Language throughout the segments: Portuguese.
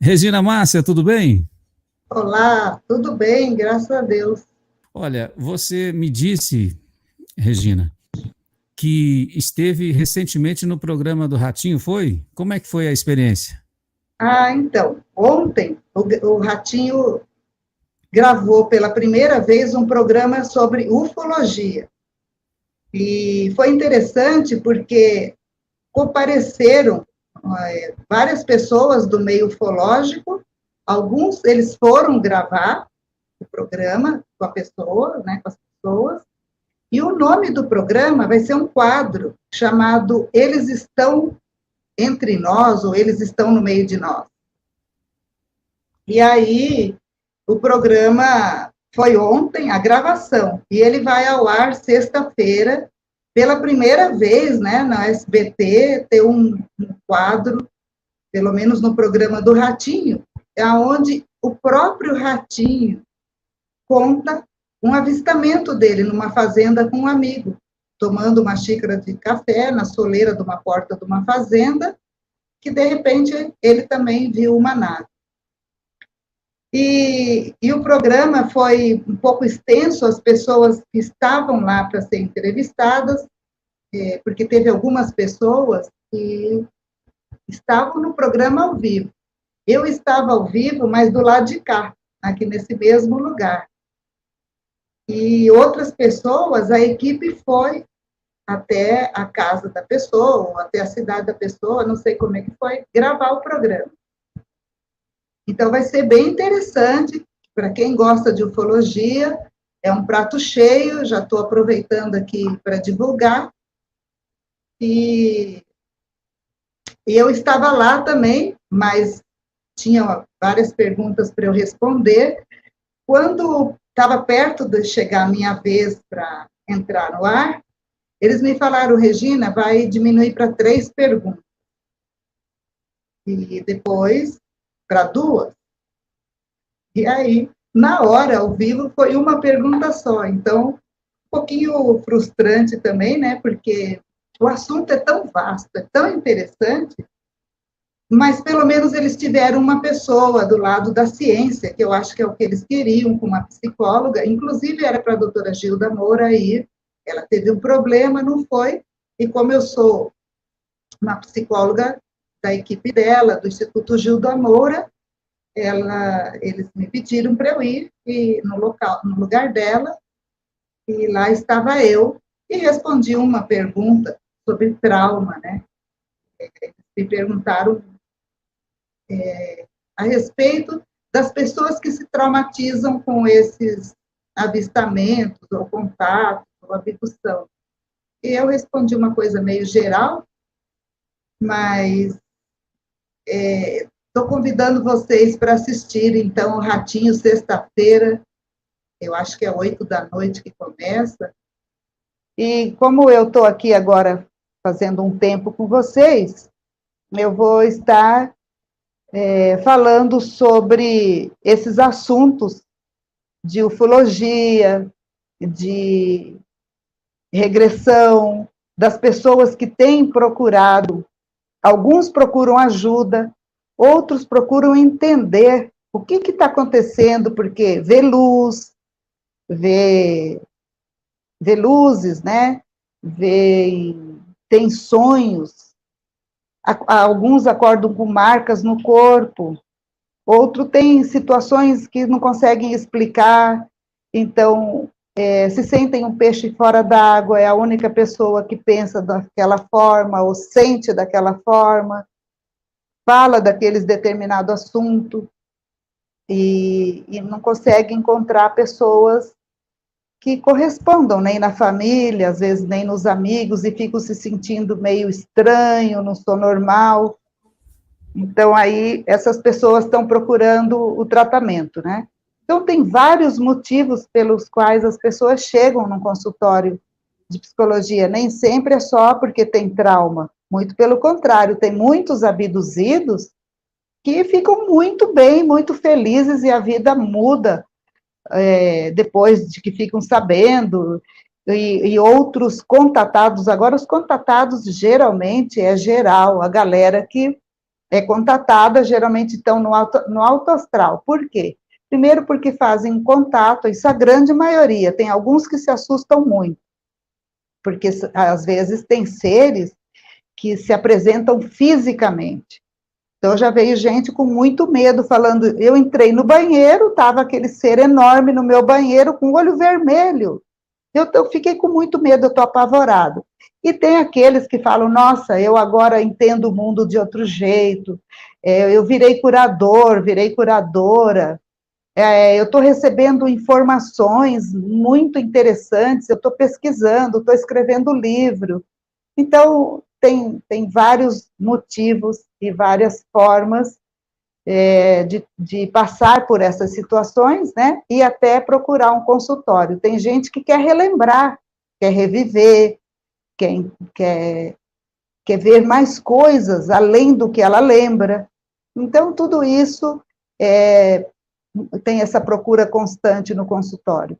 Regina Márcia, tudo bem? Olá, tudo bem, graças a Deus. Olha, você me disse, Regina, que esteve recentemente no programa do Ratinho, foi? Como é que foi a experiência? Então, ontem o Ratinho gravou pela primeira vez um programa sobre ufologia. E foi interessante porque compareceram várias pessoas do meio ufológico, alguns eles foram gravar o programa com a pessoa, né, com as pessoas, e o nome do programa vai ser um quadro chamado Eles Estão Entre Nós, ou Eles Estão no Meio de Nós. E aí, o programa foi ontem, a gravação, e ele vai ao ar sexta-feira, pela primeira vez, né, na SBT, ter um quadro, pelo menos no programa do Ratinho, é onde o próprio Ratinho conta um avistamento dele numa fazenda com um amigo, tomando uma xícara de café na soleira de uma porta de uma fazenda, que de repente ele também viu uma nave. E o programa foi um pouco extenso, as pessoas que estavam lá para ser entrevistadas, porque teve algumas pessoas que estavam no programa ao vivo. Eu estava ao vivo, mas do lado de cá, aqui nesse mesmo lugar. E outras pessoas, a equipe foi até a casa da pessoa, ou até a cidade da pessoa, não sei como é que foi, gravar o programa. Então, vai ser bem interessante para quem gosta de ufologia. É um prato cheio, já estou aproveitando aqui para divulgar. E eu estava lá também, mas tinha várias perguntas para eu responder. Quando estava perto de chegar a minha vez para entrar no ar, eles me falaram, Regina, vai diminuir para 3 perguntas. E depois para 2. E aí, na hora, ao vivo, foi uma pergunta só. Então, um pouquinho frustrante também, né? Porque o assunto é tão vasto, é tão interessante, mas pelo menos eles tiveram uma pessoa do lado da ciência, que eu acho que é o que eles queriam, com uma psicóloga. Inclusive, era para a doutora Gilda Moura ir. Ela teve um problema, não foi. E como eu sou uma psicóloga da equipe dela, do Instituto Gilda Moura, eles me pediram para eu ir no lugar dela, e lá estava eu, e respondi uma pergunta sobre trauma, né? Eles me perguntaram a respeito das pessoas que se traumatizam com esses avistamentos, ou contatos, ou abdução. E eu respondi uma coisa meio geral, mas estou convidando vocês para assistir, então, o Ratinho, sexta-feira, eu acho que é 8 da noite que começa. E como eu estou aqui agora fazendo um tempo com vocês, eu vou estar falando sobre esses assuntos de ufologia, de regressão, das pessoas que têm procurado. Alguns procuram ajuda, outros procuram entender o que está acontecendo, porque vê luz, vê luzes, né? Tem sonhos. Alguns acordam com marcas no corpo, outros têm situações que não conseguem explicar, então se sentem um peixe fora d'água, é a única pessoa que pensa daquela forma, ou sente daquela forma, fala daqueles determinado assunto, e não consegue encontrar pessoas que correspondam, nem na família, às vezes nem nos amigos, e ficam se sentindo meio estranho, não sou normal. Então, aí, essas pessoas estão procurando o tratamento, né? Então, tem vários motivos pelos quais as pessoas chegam num consultório de psicologia, nem sempre é só porque tem trauma, muito pelo contrário, tem muitos abduzidos que ficam muito bem, muito felizes, e a vida muda depois de que ficam sabendo, e outros contatados. Agora, os contatados, geralmente, é geral, a galera que é contatada, geralmente estão no alto astral. Por quê? Primeiro porque fazem contato, isso a grande maioria, tem alguns que se assustam muito, porque às vezes tem seres que se apresentam fisicamente. Então, já veio gente com muito medo, falando, eu entrei no banheiro, estava aquele ser enorme no meu banheiro, com o olho vermelho. Eu fiquei com muito medo, eu estou apavorado. E tem aqueles que falam, nossa, eu agora entendo o mundo de outro jeito, eu virei curador, virei curadora, eu estou recebendo informações muito interessantes, eu estou pesquisando, estou escrevendo livro. Então, tem vários motivos e várias formas de passar por essas situações, né, e até procurar um consultório. Tem gente que quer relembrar, quer reviver, quer ver mais coisas além do que ela lembra. Então, tudo isso tem essa procura constante no consultório.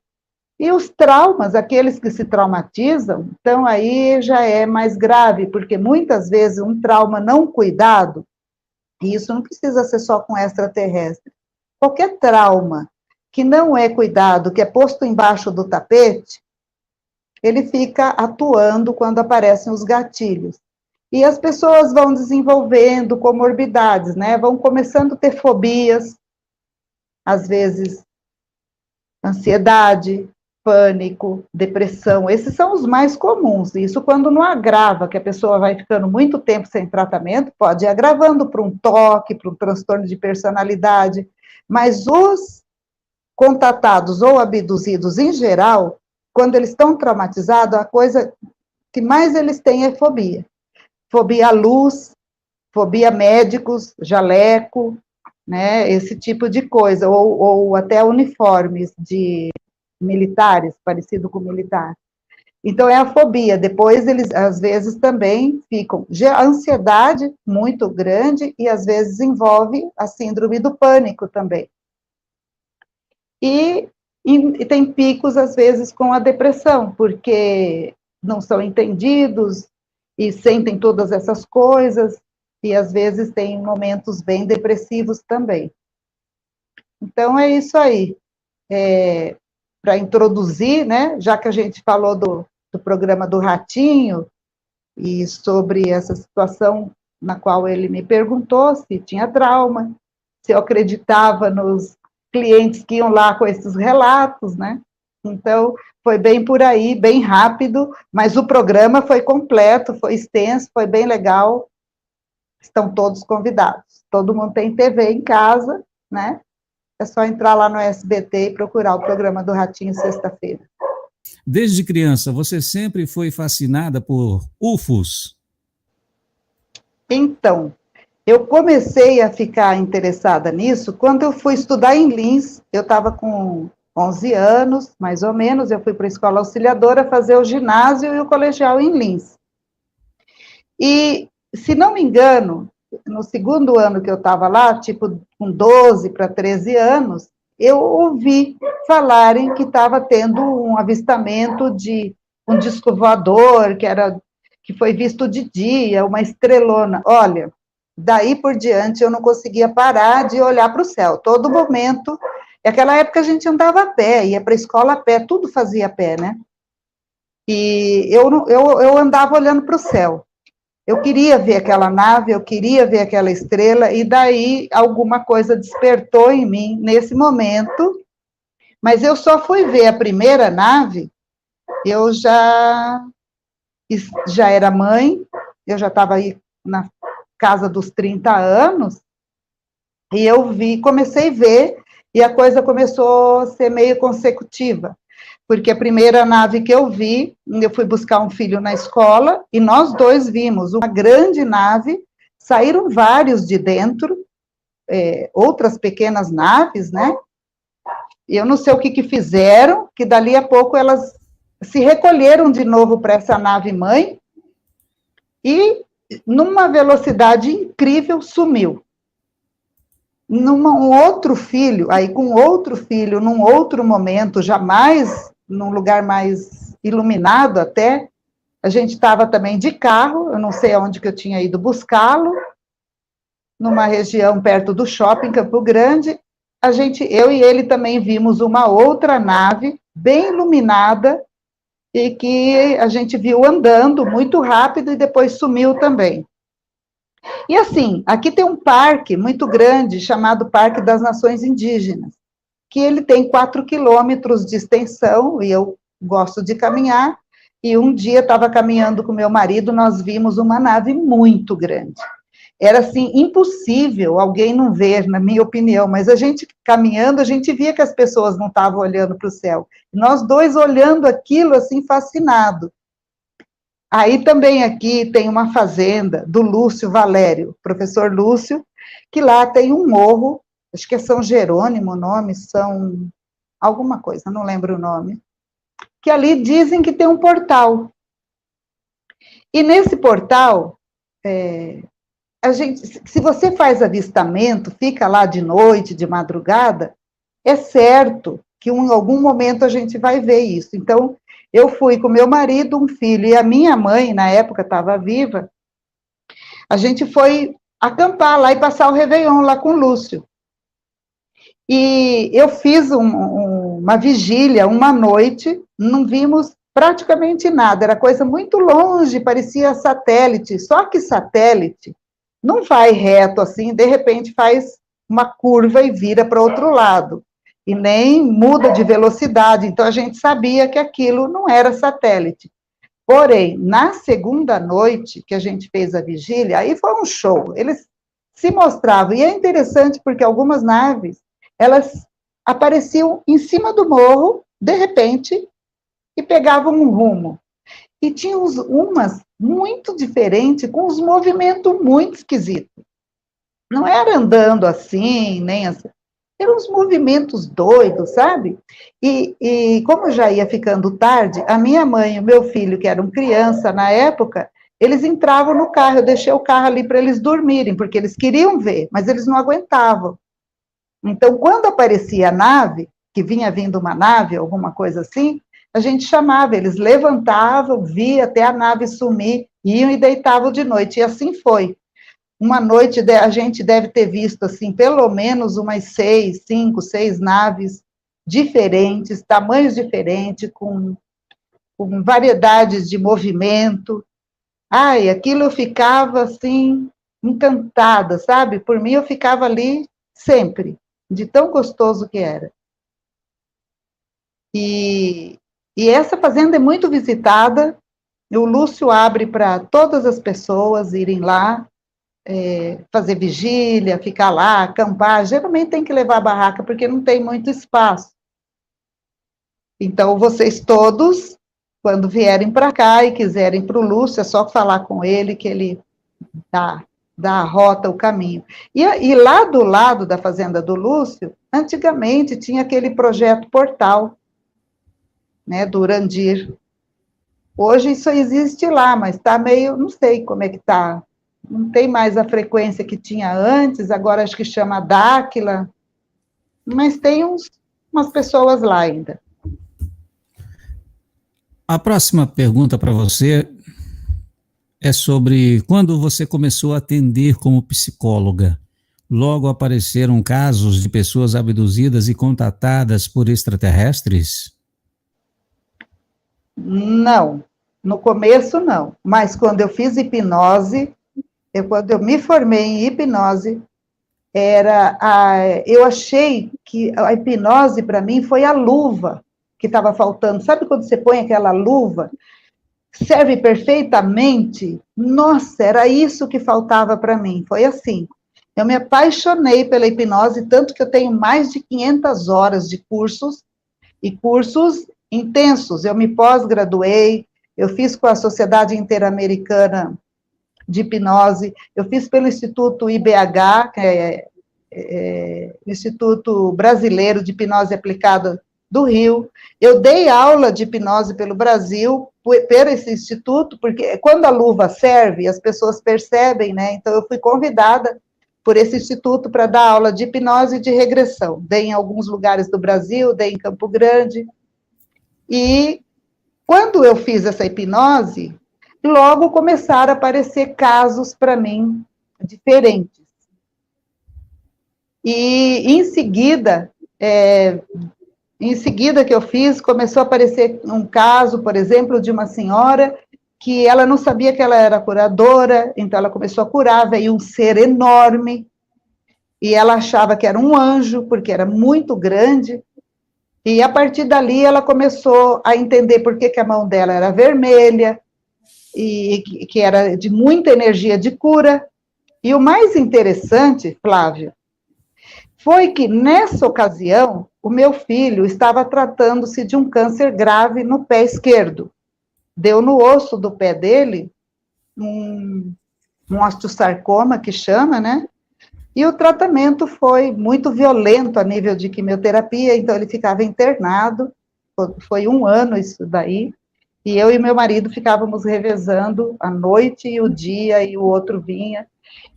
E os traumas, aqueles que se traumatizam, então aí já é mais grave, porque muitas vezes um trauma não cuidado, e isso não precisa ser só com extraterrestre, qualquer trauma que não é cuidado, que é posto embaixo do tapete, ele fica atuando quando aparecem os gatilhos. E as pessoas vão desenvolvendo comorbidades, né? Vão começando a ter fobias, às vezes ansiedade, pânico, depressão, esses são os mais comuns, isso quando não agrava, que a pessoa vai ficando muito tempo sem tratamento, pode ir agravando para um toque, para um transtorno de personalidade, mas os contatados ou abduzidos em geral, quando eles estão traumatizados, a coisa que mais eles têm é fobia. Fobia à luz, fobia a médicos, jaleco, né, esse tipo de coisa, ou até uniformes de militares, parecido com militar. Então, é a fobia. Depois, eles, às vezes, também ficam... A ansiedade muito grande e, às vezes, envolve a síndrome do pânico também. E tem picos, às vezes, com a depressão, porque não são entendidos e sentem todas essas coisas, e, às vezes, tem momentos bem depressivos também. Então, é isso aí. Para introduzir, né, já que a gente falou do programa do Ratinho, e sobre essa situação na qual ele me perguntou se tinha trauma, se eu acreditava nos clientes que iam lá com esses relatos, né? Então, foi bem por aí, bem rápido, mas o programa foi completo, foi extenso, foi bem legal, estão todos convidados. Todo mundo tem TV em casa, né? É só entrar lá no SBT e procurar o programa do Ratinho sexta-feira. Desde criança, você sempre foi fascinada por UFOs? Então, eu comecei a ficar interessada nisso quando eu fui estudar em Lins. Eu estava com 11 anos, mais ou menos, eu fui para a escola auxiliadora fazer o ginásio e o colegial em Lins. E, se não me engano, no segundo ano que eu estava lá, tipo com 12 para 13 anos, eu ouvi falarem que estava tendo um avistamento de um disco voador, que foi visto de dia, uma estrelona. Olha, daí por diante eu não conseguia parar de olhar para o céu, todo momento. Naquela época a gente andava a pé, ia para a escola a pé, tudo fazia a pé, né? E eu andava olhando para o céu. Eu queria ver aquela nave, eu queria ver aquela estrela, e daí alguma coisa despertou em mim nesse momento, mas eu só fui ver a primeira nave, eu já era mãe, eu já estava aí na casa dos 30 anos, e eu comecei a ver, e a coisa começou a ser meio consecutiva. Porque a primeira nave que eu vi, eu fui buscar um filho na escola, e nós dois vimos uma grande nave, saíram vários de dentro, outras pequenas naves, né? E eu não sei o que fizeram, que dali a pouco elas se recolheram de novo para essa nave mãe, e numa velocidade incrível sumiu. Um outro filho, aí com outro filho, num outro momento, jamais num lugar mais iluminado até, a gente estava também de carro, eu não sei aonde que eu tinha ido buscá-lo, numa região perto do shopping, Campo Grande, eu e ele também vimos uma outra nave, bem iluminada, e que a gente viu andando muito rápido e depois sumiu também. E assim, aqui tem um parque muito grande, chamado Parque das Nações Indígenas, que ele tem 4 quilômetros de extensão, e eu gosto de caminhar, e um dia estava caminhando com meu marido, nós vimos uma nave muito grande. Era, assim, impossível alguém não ver, na minha opinião, mas a gente caminhando, a gente via que as pessoas não estavam olhando para o céu. Nós dois olhando aquilo, assim, fascinados. Aí também aqui tem uma fazenda do Lúcio Valério, professor Lúcio, que lá tem um morro, acho que é São Jerônimo o nome, São alguma coisa, não lembro o nome, que ali dizem que tem um portal. E nesse portal, se você faz avistamento, fica lá de noite, de madrugada, é certo que em algum momento a gente vai ver isso. Então, eu fui com meu marido, um filho, e a minha mãe, na época, estava viva, a gente foi acampar lá e passar o Réveillon lá com o Lúcio. E eu fiz uma vigília, uma noite, não vimos praticamente nada, era coisa muito longe, parecia satélite, só que satélite não vai reto assim, de repente faz uma curva e vira para outro lado, e nem muda de velocidade, então a gente sabia que aquilo não era satélite. Porém, na segunda noite que a gente fez a vigília, aí foi um show, eles se mostravam, e é interessante porque algumas naves, elas apareciam em cima do morro, de repente, e pegavam um rumo. E tinha umas muito diferentes, com uns movimentos muito esquisitos. Não era andando assim, nem assim. Eram uns movimentos doidos, sabe? E como já ia ficando tarde, a minha mãe e o meu filho, que eram criança na época, eles entravam no carro, eu deixei o carro ali para eles dormirem, porque eles queriam ver, mas eles não aguentavam. Então, quando aparecia a nave, que vinha vindo uma nave, alguma coisa assim, a gente chamava, eles levantavam, via até a nave sumir, iam e deitavam de noite, e assim foi. Uma noite a gente deve ter visto, assim, pelo menos umas 5, 6 naves diferentes, tamanhos diferentes, com variedades de movimento. Ai, aquilo eu ficava, assim, encantada, sabe? Por mim, eu ficava ali sempre, de tão gostoso que era. E essa fazenda é muito visitada, o Lúcio abre para todas as pessoas irem lá, fazer vigília, ficar lá, acampar. Geralmente tem que levar a barraca, porque não tem muito espaço. Então, vocês todos, quando vierem para cá e quiserem para o Lúcio, é só falar com ele, que ele dá a rota, o caminho. E lá do lado da fazenda do Lúcio, antigamente tinha aquele projeto Portal, né, do Urandir. Hoje isso existe lá, mas está meio, não sei como é que está. Não tem mais a frequência que tinha antes, agora acho que chama Dáquila, mas tem umas pessoas lá ainda. A próxima pergunta para você é sobre quando você começou a atender como psicóloga. Logo apareceram casos de pessoas abduzidas e contatadas por extraterrestres? Não, no começo não, mas quando eu fiz hipnose, quando eu me formei em hipnose, eu achei que a hipnose para mim foi a luva que estava faltando. Sabe quando você põe aquela luva? Serve perfeitamente? Nossa, era isso que faltava para mim, foi assim. Eu me apaixonei pela hipnose, tanto que eu tenho mais de 500 horas de cursos, e cursos intensos. Eu me pós-graduei, eu fiz com a Sociedade Interamericana de Hipnose, eu fiz pelo Instituto IBH, que é Instituto Brasileiro de Hipnose Aplicada do Rio. Eu dei aula de hipnose pelo Brasil, por esse instituto, porque quando a luva serve, as pessoas percebem, né? Então, eu fui convidada por esse instituto para dar aula de hipnose e de regressão. Dei em alguns lugares do Brasil, dei em Campo Grande. E quando eu fiz essa hipnose, logo começaram a aparecer casos para mim diferentes. E em seguida que eu fiz, começou a aparecer um caso, por exemplo, de uma senhora que ela não sabia que ela era curadora, então ela começou a curar, veio um ser enorme, e ela achava que era um anjo, porque era muito grande, e a partir dali ela começou a entender por que a mão dela era vermelha, e que era de muita energia de cura. E o mais interessante, Flávia, foi que nessa ocasião, o meu filho estava tratando-se de um câncer grave no pé esquerdo. Deu no osso do pé dele um osteosarcoma, que chama, né? E o tratamento foi muito violento a nível de quimioterapia, então ele ficava internado, foi 1 ano isso daí, e eu e meu marido ficávamos revezando a noite e o dia, e o outro vinha.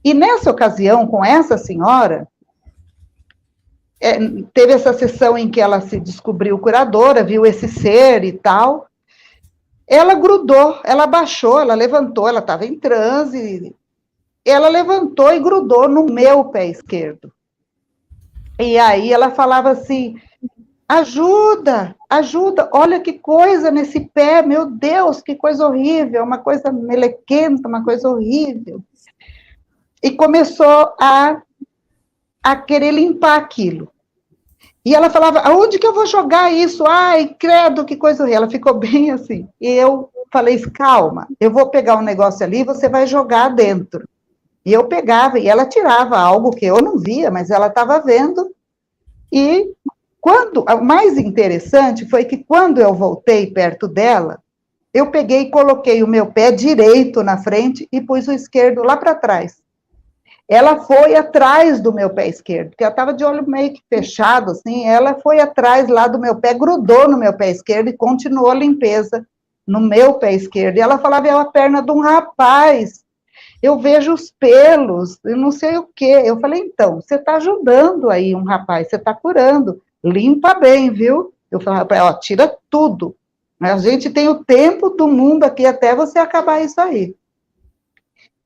E nessa ocasião, com essa senhora, teve essa sessão em que ela se descobriu curadora, viu esse ser e tal, ela grudou, ela baixou, ela levantou, ela estava em transe, ela levantou e grudou no meu pé esquerdo. E aí ela falava assim, ajuda, ajuda, olha que coisa nesse pé, meu Deus, que coisa horrível, uma coisa melequenta, uma coisa horrível. E começou a querer limpar aquilo. E ela falava, aonde que eu vou jogar isso? Ai, credo, que coisa horrível. Ela ficou bem assim. E eu falei, calma, eu vou pegar um negócio ali, você vai jogar dentro. E eu pegava, e ela tirava algo que eu não via, mas ela estava vendo. E o mais interessante foi que quando eu voltei perto dela, eu peguei e coloquei o meu pé direito na frente e pus o esquerdo lá para trás. Ela foi atrás do meu pé esquerdo, porque ela estava de olho meio que fechado, assim, ela foi atrás lá do meu pé, grudou no meu pé esquerdo e continuou a limpeza no meu pé esquerdo. E ela falava, é a perna de um rapaz, eu vejo os pelos, eu não sei o quê. Eu falei, então, você está ajudando aí um rapaz, você está curando, limpa bem, viu? Eu falei, ó, tira tudo. A gente tem o tempo do mundo aqui até você acabar isso aí.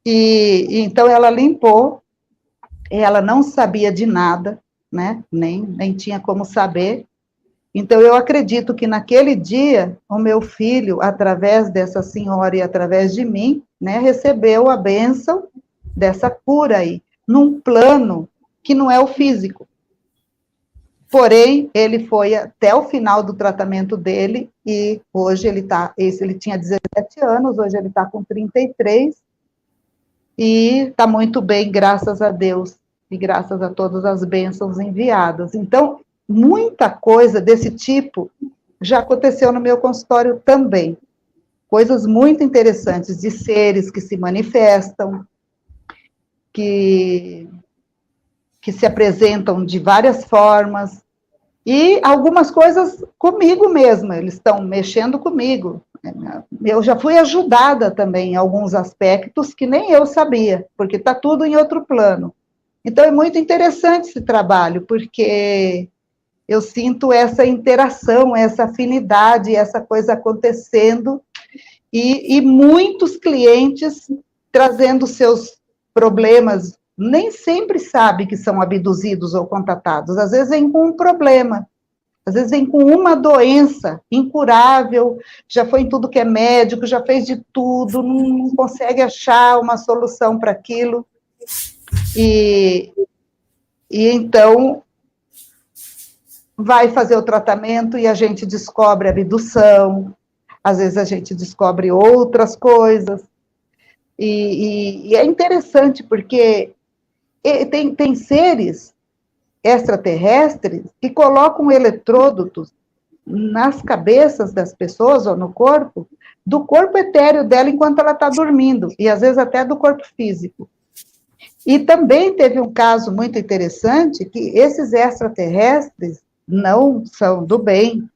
E então ela limpou, ela não sabia de nada, né? Nem tinha como saber. Então eu acredito que naquele dia o meu filho, através dessa senhora e através de mim, né, recebeu a bênção dessa cura aí, num plano que não é o físico. Porém, ele foi até o final do tratamento dele e hoje ele tinha 17 anos, hoje ele está com 33 e está muito bem, graças a Deus, e graças a todas as bênçãos enviadas. Então, muita coisa desse tipo já aconteceu no meu consultório também. Coisas muito interessantes, de seres que se manifestam, que se apresentam de várias formas, e algumas coisas comigo mesma, eles estão mexendo comigo. Eu já fui ajudada também em alguns aspectos que nem eu sabia, porque está tudo em outro plano. Então, é muito interessante esse trabalho, porque eu sinto essa interação, essa afinidade, essa coisa acontecendo, e muitos clientes trazendo seus problemas, nem sempre sabe que são abduzidos ou contatados, às vezes vem com um problema, às vezes vem com uma doença incurável, já foi em tudo que é médico, já fez de tudo, não consegue achar uma solução para aquilo, e então vai fazer o tratamento e a gente descobre abdução, às vezes a gente descobre outras coisas, e é interessante porque tem seres extraterrestres que colocam eletrodos nas cabeças das pessoas ou no corpo, do corpo etéreo dela enquanto ela está dormindo, e às vezes até do corpo físico. E também teve um caso muito interessante, que esses extraterrestres não são do bem,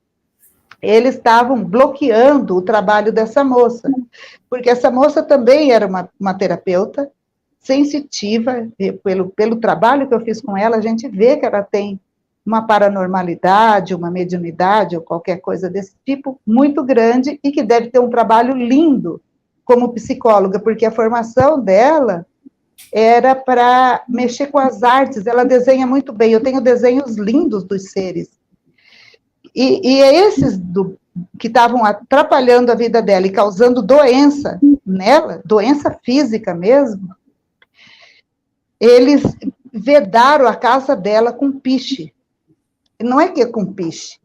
eles estavam bloqueando o trabalho dessa moça, porque essa moça também era uma terapeuta sensitiva, pelo trabalho que eu fiz com ela, a gente vê que ela tem uma paranormalidade, uma mediunidade, ou qualquer coisa desse tipo, muito grande, e que deve ter um trabalho lindo como psicóloga, porque a formação dela era para mexer com as artes, ela desenha muito bem, eu tenho desenhos lindos dos seres. E esses que estavam atrapalhando a vida dela e causando doença nela, doença física mesmo, eles vedaram a casa dela com piche. Não é que é com piche.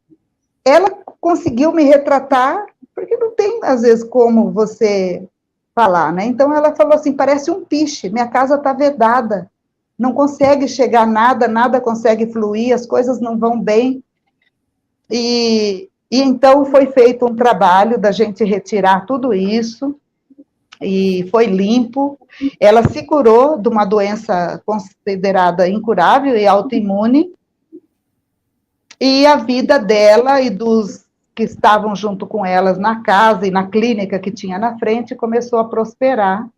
Ela conseguiu me retratar, porque não tem, às vezes, como você falar, né? Então, ela falou assim, parece um piche, minha casa está vedada, não consegue chegar nada, nada consegue fluir, as coisas não vão bem. E então foi feito um trabalho da gente retirar tudo isso, e foi limpo. Ela se curou de uma doença considerada incurável e autoimune, e a vida dela e dos que estavam junto com elas na casa e na clínica que tinha na frente começou a prosperar.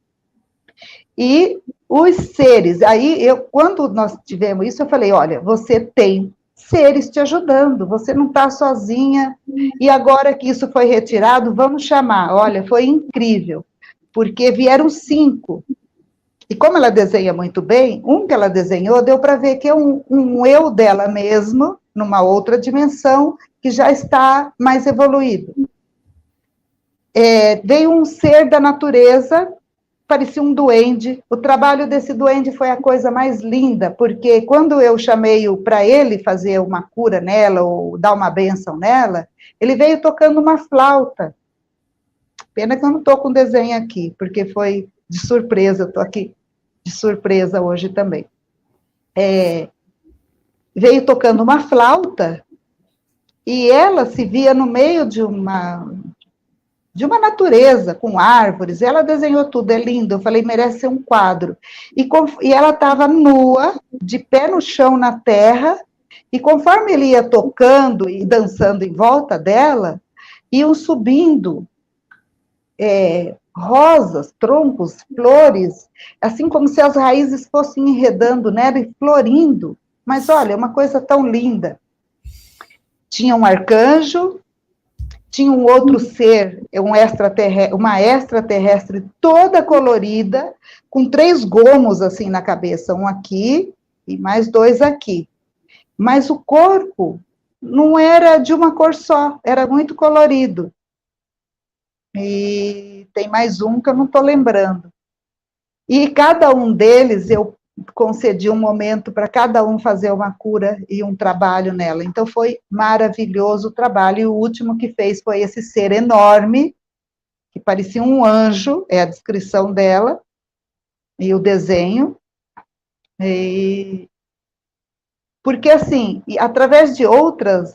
E os seres, aí quando nós tivemos isso, eu falei, olha, você tem seres te ajudando, você não está sozinha, e agora que isso foi retirado, vamos chamar. Olha, foi incrível, porque vieram 5, e como ela desenha muito bem, um que ela desenhou, deu para ver que é um eu dela mesmo, numa outra dimensão, que já está mais evoluído. Veio um ser da natureza, parecia um duende. O trabalho desse duende foi a coisa mais linda, porque quando eu chamei para ele fazer uma cura nela, ou dar uma bênção nela, ele veio tocando uma flauta. Pena que eu não estou com desenho aqui, porque foi de surpresa, estou aqui de surpresa hoje também. Veio tocando uma flauta, e ela se via no meio de uma natureza, com árvores, ela desenhou tudo, é lindo, eu falei, merece ser um quadro. E ela estava nua, de pé no chão, na terra, e conforme ele ia tocando e dançando em volta dela, iam subindo rosas, troncos, flores, assim como se as raízes fossem enredando nela e florindo. Mas olha, uma coisa tão linda. Tinha um arcanjo, tinha um outro ser, uma extraterrestre toda colorida, com 3 gomos assim na cabeça, um aqui e mais 2 aqui. Mas o corpo não era de uma cor só, era muito colorido. E tem mais um que eu não estou lembrando. E cada um deles, eu concedi um momento para cada um fazer uma cura e um trabalho nela. Então, foi maravilhoso o trabalho. E o último que fez foi esse ser enorme, que parecia um anjo, é a descrição dela, e o desenho. Porque, assim, através de outras,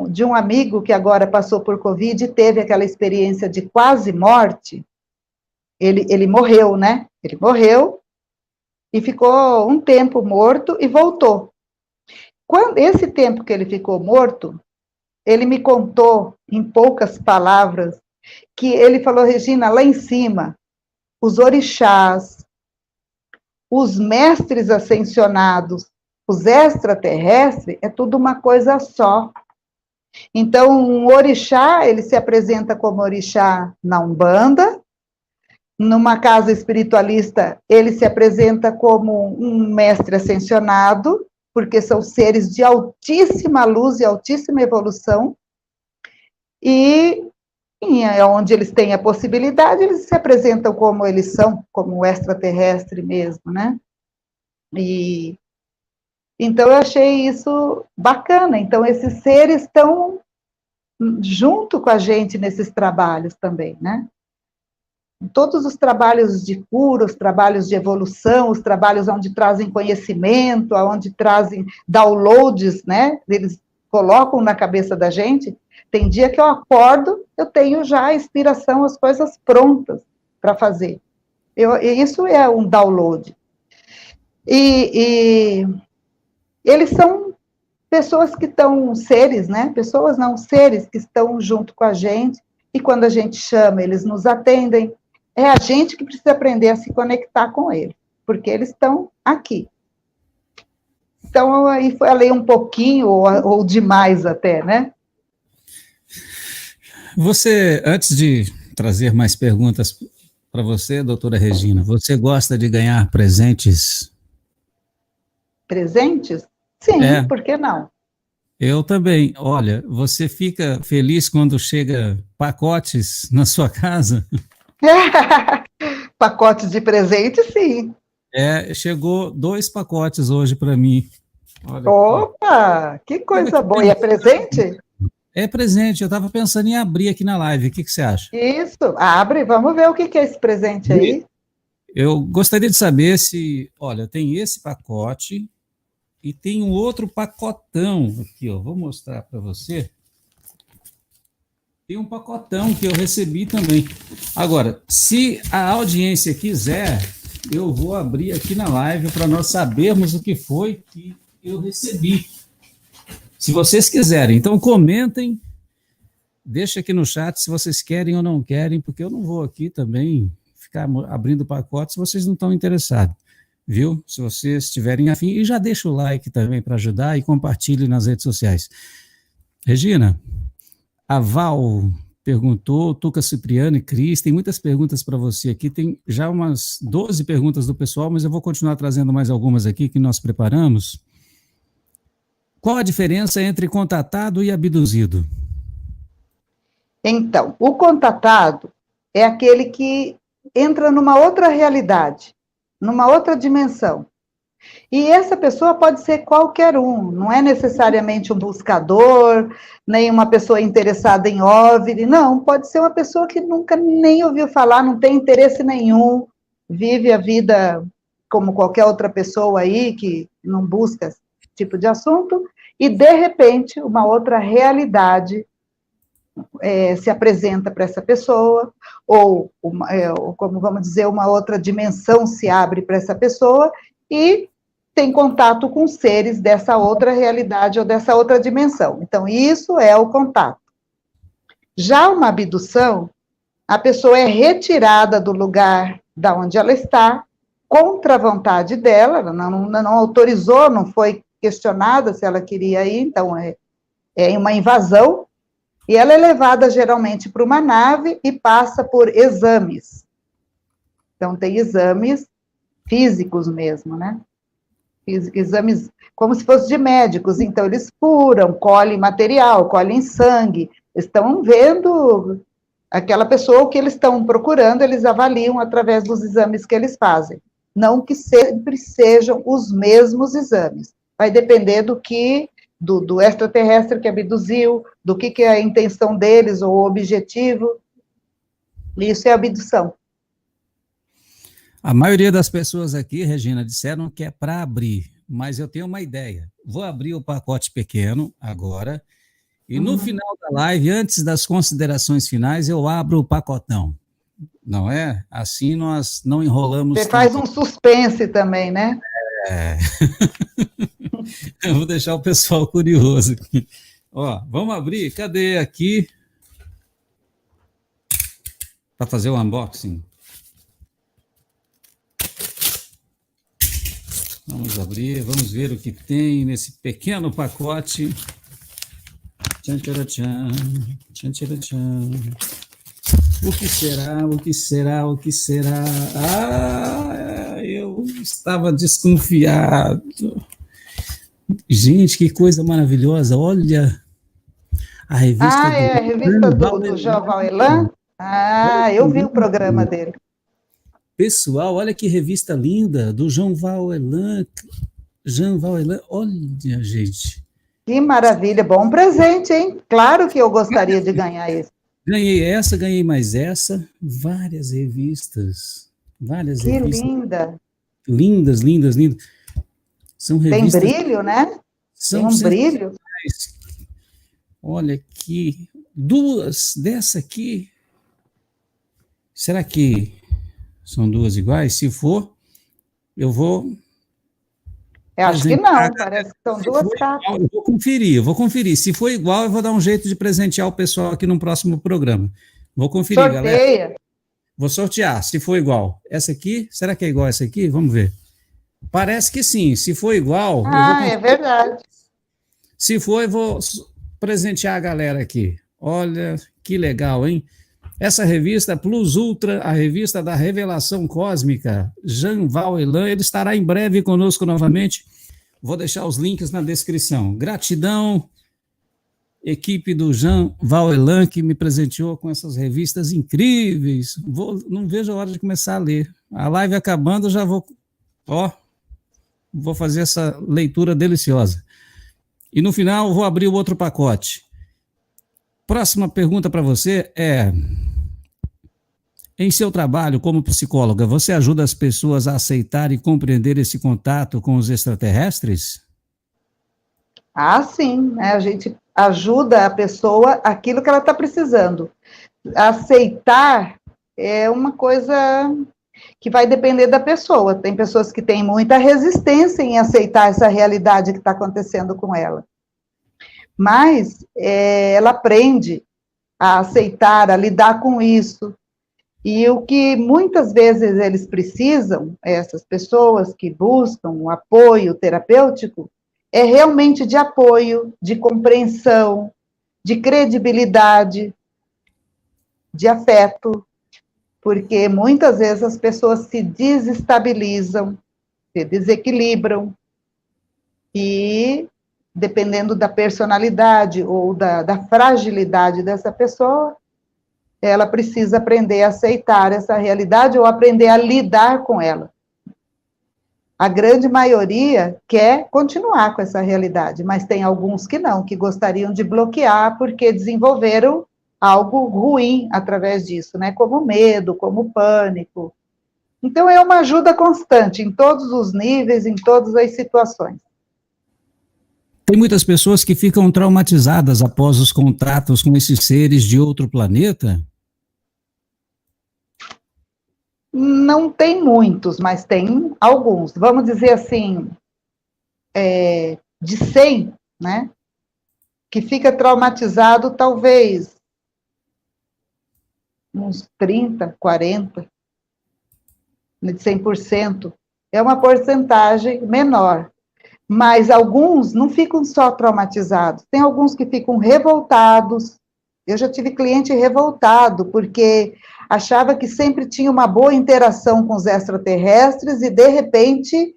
de um amigo que agora passou por Covid e teve aquela experiência de quase morte, ele morreu, né? Ele morreu, e ficou um tempo morto e voltou. Esse tempo que ele ficou morto, ele me contou, em poucas palavras, que ele falou, Regina, lá em cima, os orixás, os mestres ascensionados, os extraterrestres, é tudo uma coisa só. Então, um orixá, ele se apresenta como orixá na Umbanda. Numa casa espiritualista, ele se apresenta como um mestre ascensionado, porque são seres de altíssima luz e altíssima evolução, e onde eles têm a possibilidade, eles se apresentam como eles são, como extraterrestre mesmo, né? Então, eu achei isso bacana. Então, esses seres estão junto com a gente nesses trabalhos também, né? Todos os trabalhos de cura, os trabalhos de evolução, os trabalhos onde trazem conhecimento, onde trazem downloads, né? Eles colocam na cabeça da gente. Tem dia que eu acordo, eu tenho já a inspiração, as coisas prontas para fazer. Isso é um download. E eles são pessoas que estão, seres, né? Pessoas não, seres que estão junto com a gente, e quando a gente chama, eles nos atendem. É a gente que precisa aprender a se conectar com eles, porque eles estão aqui. Então, aí falei um pouquinho, ou demais até, né? Você, antes de trazer mais perguntas para você, doutora Regina. Você gosta de ganhar presentes? Presentes? Sim, por que não? Eu também. Olha, você fica feliz quando chega pacotes na sua casa? Pacotes de presente, sim. Chegou 2 pacotes hoje para mim. Olha aqui. Opa, que coisa boa. E é presente? É presente, eu estava pensando em abrir aqui na live. O que você acha? Isso, abre, vamos ver o que é esse presente aí. Eu gostaria de saber se, olha, tem esse pacote e tem um outro pacotão aqui, ó. Vou mostrar para você. Tem um pacotão que eu recebi também. Agora, se a audiência quiser, eu vou abrir aqui na live para nós sabermos o que foi que eu recebi. Se vocês quiserem, então comentem, deixa aqui no chat se vocês querem ou não querem, porque eu não vou aqui também ficar abrindo pacotes se vocês não estão interessados, viu? Se vocês estiverem afim, e já deixa o like também para ajudar e compartilhe nas redes sociais. Regina, a Val perguntou, Tuca Cipriano e Cris, tem muitas perguntas para você aqui, tem já umas 12 perguntas do pessoal, mas eu vou continuar trazendo mais algumas aqui que nós preparamos. Qual a diferença entre contatado e abduzido? Então, o contatado é aquele que entra numa outra realidade, numa outra dimensão. E essa pessoa pode ser qualquer um, não é necessariamente um buscador, nem uma pessoa interessada em OVNI, não, pode ser uma pessoa que nunca nem ouviu falar, não tem interesse nenhum, vive a vida como qualquer outra pessoa aí, que não busca esse tipo de assunto, e, de repente, uma outra realidade se apresenta para essa pessoa, ou, como vamos dizer, uma outra dimensão se abre para essa pessoa, e tem contato com seres dessa outra realidade ou dessa outra dimensão. Então, isso é o contato. Já uma abdução, a pessoa é retirada do lugar da onde ela está, contra a vontade dela, ela não autorizou, não foi questionada se ela queria ir, então é uma invasão, e ela é levada geralmente para uma nave e passa por exames. Então, tem exames físicos mesmo, né? Exames como se fosse de médicos, então eles furam, colhem material, colhem sangue, estão vendo aquela pessoa, o que eles estão procurando, eles avaliam através dos exames que eles fazem. Não que sempre sejam os mesmos exames. Vai depender do extraterrestre que abduziu, do que é a intenção deles, ou o objetivo. Isso é abdução. A maioria das pessoas aqui, Regina, disseram que é para abrir, mas eu tenho uma ideia. Vou abrir o pacote pequeno agora, e no final da live, antes das considerações finais, eu abro o pacotão. Não é? Assim nós não enrolamos. Você faz um suspense também, né? Eu vou deixar o pessoal curioso aqui. Ó, vamos abrir? Cadê aqui? Para fazer o unboxing. Vamos abrir, vamos ver o que tem nesse pequeno pacote. Tchan, tchan, tchan, tchan, tchan, tchan. O que será? O que será? O que será? Eu estava desconfiado. Gente, que coisa maravilhosa. Olha a revista. É a revista do Jean Valjean? Eu vi o programa dele. Pessoal, olha que revista linda do Jean Valjean. Jean Valjean, olha, gente. Que maravilha, bom presente, hein? Claro que eu gostaria de ganhar esse. Ganhei essa, ganhei mais essa, várias revistas. Que linda. Lindas, lindas, lindas. São revistas. Tem brilho, né? São tem um brilho. Olha aqui, 2 dessa aqui. Será que são 2 iguais? Se for, eu vou... Eu acho que não, parece que são 2 capas. Eu vou conferir. Se for igual, eu vou dar um jeito de presentear o pessoal aqui no próximo programa. Vou conferir, Sorteia. Galera. Vou sortear, se for igual. Essa aqui, será que é igual essa aqui? Vamos ver. Parece que sim. Se for igual... é verdade. Se for, eu vou presentear a galera aqui. Olha, que legal, hein? Essa revista Plus Ultra, a revista da Revelação Cósmica, Jean Val Elan, ele estará em breve conosco novamente. Vou deixar os links na descrição. Gratidão, equipe do Jean Val Elan, que me presenteou com essas revistas incríveis. Não vejo a hora de começar a ler. A live acabando, já vou fazer essa leitura deliciosa. E no final, vou abrir o outro pacote. Próxima pergunta para você é: em seu trabalho como psicóloga, você ajuda as pessoas a aceitar e compreender esse contato com os extraterrestres? Ah, sim, né? A gente ajuda a pessoa aquilo que ela está precisando. Aceitar é uma coisa que vai depender da pessoa. Tem pessoas que têm muita resistência em aceitar essa realidade que está acontecendo com ela. Mas ela aprende a aceitar, a lidar com isso. E o que muitas vezes eles precisam, essas pessoas que buscam um apoio terapêutico, é realmente de apoio, de compreensão, de credibilidade, de afeto, porque muitas vezes as pessoas se desestabilizam, se desequilibram, e dependendo da personalidade ou da fragilidade dessa pessoa, ela precisa aprender a aceitar essa realidade ou aprender a lidar com ela. A grande maioria quer continuar com essa realidade, mas tem alguns que não, que gostariam de bloquear porque desenvolveram algo ruim através disso, né? Como medo, como pânico. Então, é uma ajuda constante, em todos os níveis, em todas as situações. Tem muitas pessoas que ficam traumatizadas após os contatos com esses seres de outro planeta? Não tem muitos, mas tem alguns. Vamos dizer assim, de 100, né? Que fica traumatizado, talvez uns 30, 40, de 100%. É uma porcentagem menor. Mas alguns não ficam só traumatizados, tem alguns que ficam revoltados. Eu já tive cliente revoltado, porque achava que sempre tinha uma boa interação com os extraterrestres e, de repente,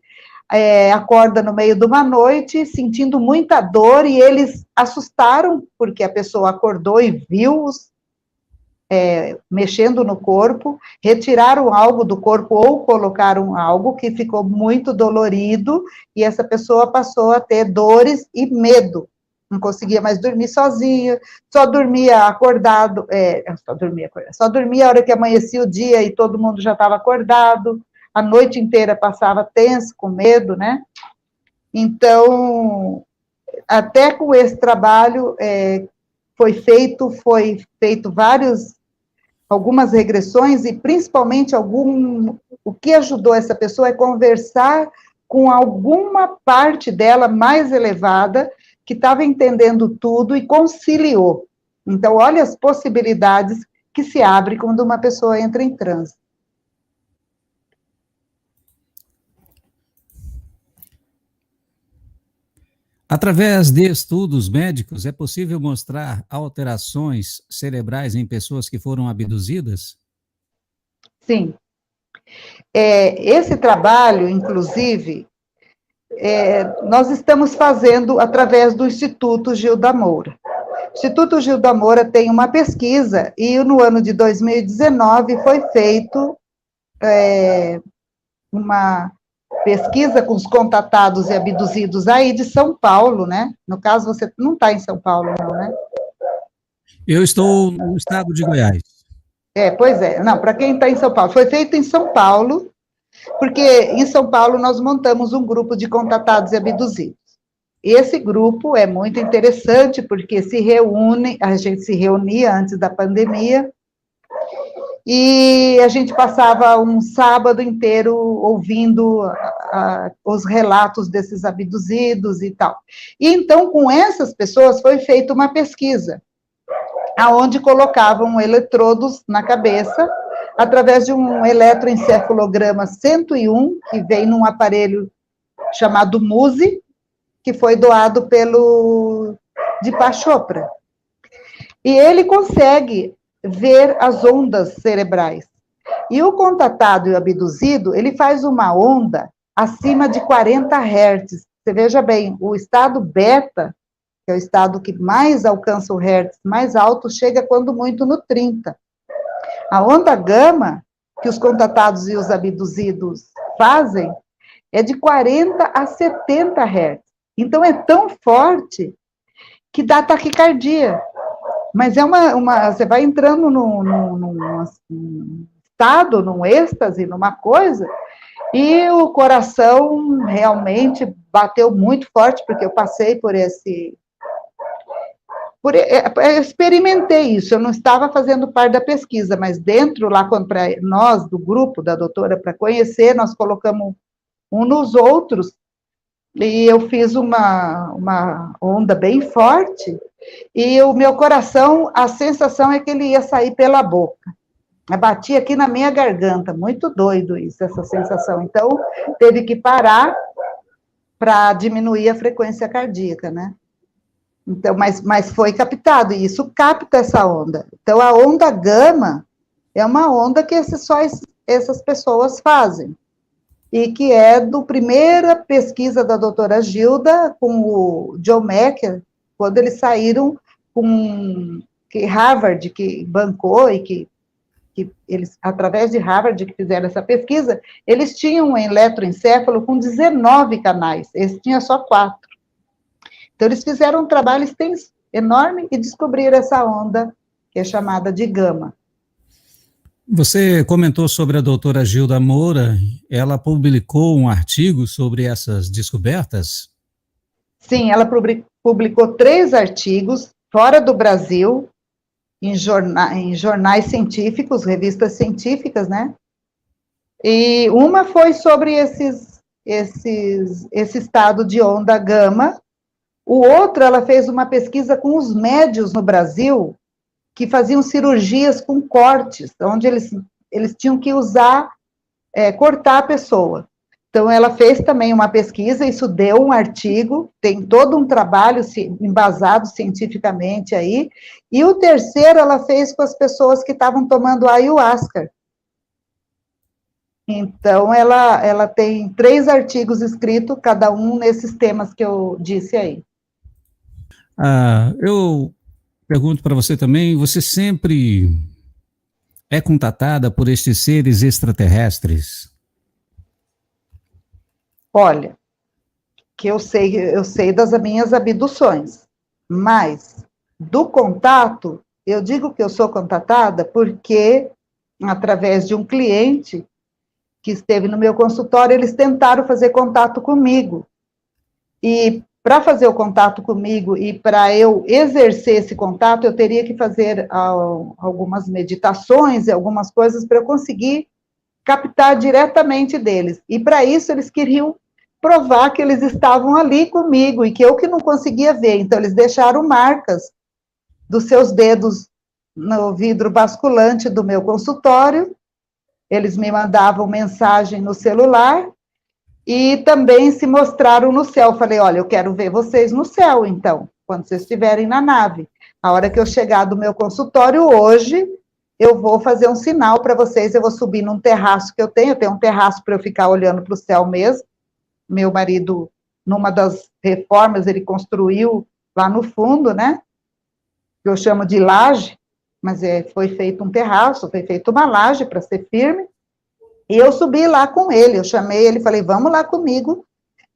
acorda no meio de uma noite sentindo muita dor, e eles assustaram, porque a pessoa acordou e viu-os mexendo no corpo, retiraram algo do corpo ou colocaram algo que ficou muito dolorido, e essa pessoa passou a ter dores e medo, não conseguia mais dormir sozinha, só dormia acordado, só dormia a hora que amanhecia o dia e todo mundo já estava acordado, a noite inteira passava tenso, com medo, né? Então, até com esse trabalho, foi feito algumas regressões, e principalmente o que ajudou essa pessoa é conversar com alguma parte dela mais elevada, que estava entendendo tudo e conciliou. Então, olha as possibilidades que se abrem quando uma pessoa entra em transe. Através de estudos médicos, é possível mostrar alterações cerebrais em pessoas que foram abduzidas? Sim. Esse trabalho, inclusive, nós estamos fazendo através do Instituto Gilda Moura. O Instituto Gilda Moura tem uma pesquisa, e no ano de 2019 foi feito uma pesquisa com os contatados e abduzidos aí de São Paulo, né? No caso, você não está em São Paulo, não, né? Eu estou no estado de Goiás. Pois é. Não, para quem está em São Paulo. Foi feito em São Paulo, porque em São Paulo nós montamos um grupo de contatados e abduzidos. Esse grupo é muito interessante, porque a gente se reunia antes da pandemia, e a gente passava um sábado inteiro ouvindo os relatos desses abduzidos e tal. E então, com essas pessoas, foi feita uma pesquisa, aonde colocavam eletrodos na cabeça, através de um eletroencefalograma 101, que vem num aparelho chamado MUSE, que foi doado pelo Deepak Chopra. E ele consegue ver as ondas cerebrais. E o contatado e o abduzido, ele faz uma onda acima de 40 Hz. Você veja bem, o estado beta, que é o estado que mais alcança o Hertz mais alto, chega quando muito no 30. A onda gama, que os contatados e os abduzidos fazem, é de 40 a 70 Hz. Então, é tão forte que dá taquicardia. Mas você vai entrando num estado, num êxtase, numa coisa, e o coração realmente bateu muito forte, porque eu passei por eu experimentei isso, eu não estava fazendo parte da pesquisa, mas dentro, lá, para nós, do grupo da doutora, para conhecer, nós colocamos um nos outros, e eu fiz uma onda bem forte, e o meu coração, a sensação é que ele ia sair pela boca. Batia aqui na minha garganta, muito doido isso, essa sensação. Então, teve que parar para diminuir a frequência cardíaca, né? Então, mas foi captado, e isso capta essa onda. Então, a onda gama é uma onda que só essas pessoas fazem, e que é do primeira pesquisa da doutora Gilda com o John Macker, quando eles saíram com que Harvard, que bancou e que eles, através de Harvard, que fizeram essa pesquisa, eles tinham um eletroencefalo com 19 canais, esse tinha só 4. Então, eles fizeram um trabalho extenso, enorme, e descobriram essa onda, que é chamada de gama. Você comentou sobre a doutora Gilda Moura, ela publicou um artigo sobre essas descobertas? Sim, ela publicou 3 artigos, fora do Brasil, em jornais científicos, revistas científicas, né? E uma foi sobre esse estado de onda gama. O outro, ela fez uma pesquisa com os médios no Brasil, que faziam cirurgias com cortes, onde eles tinham que cortar a pessoa. Então, ela fez também uma pesquisa, isso deu um artigo, tem todo um trabalho embasado cientificamente aí, e o terceiro ela fez com as pessoas que estavam tomando ayahuasca. Então, ela tem 3 artigos escritos, cada um nesses temas que eu disse aí. Eu pergunto para você também, você sempre é contatada por estes seres extraterrestres? Olha, que eu sei das minhas abduções, mas do contato, eu digo que eu sou contatada porque, através de um cliente que esteve no meu consultório, eles tentaram fazer contato comigo. E para fazer o contato comigo e para eu exercer esse contato, eu teria que fazer algumas meditações e algumas coisas para eu conseguir captar diretamente deles. E para isso eles queriam provar que eles estavam ali comigo e que eu que não conseguia ver. Então eles deixaram marcas dos seus dedos no vidro basculante do meu consultório. Eles me mandavam mensagem no celular e também se mostraram no céu. Falei, olha, eu quero ver vocês no céu, então, quando vocês estiverem na nave. A hora que eu chegar do meu consultório hoje, eu vou fazer um sinal para vocês, eu vou subir num terraço que eu tenho um terraço para eu ficar olhando para o céu mesmo. Meu marido, numa das reformas, ele construiu lá no fundo, né, que eu chamo de laje, mas foi feito um terraço, foi feita uma laje para ser firme, e eu subi lá com ele, eu chamei ele, falei, vamos lá comigo,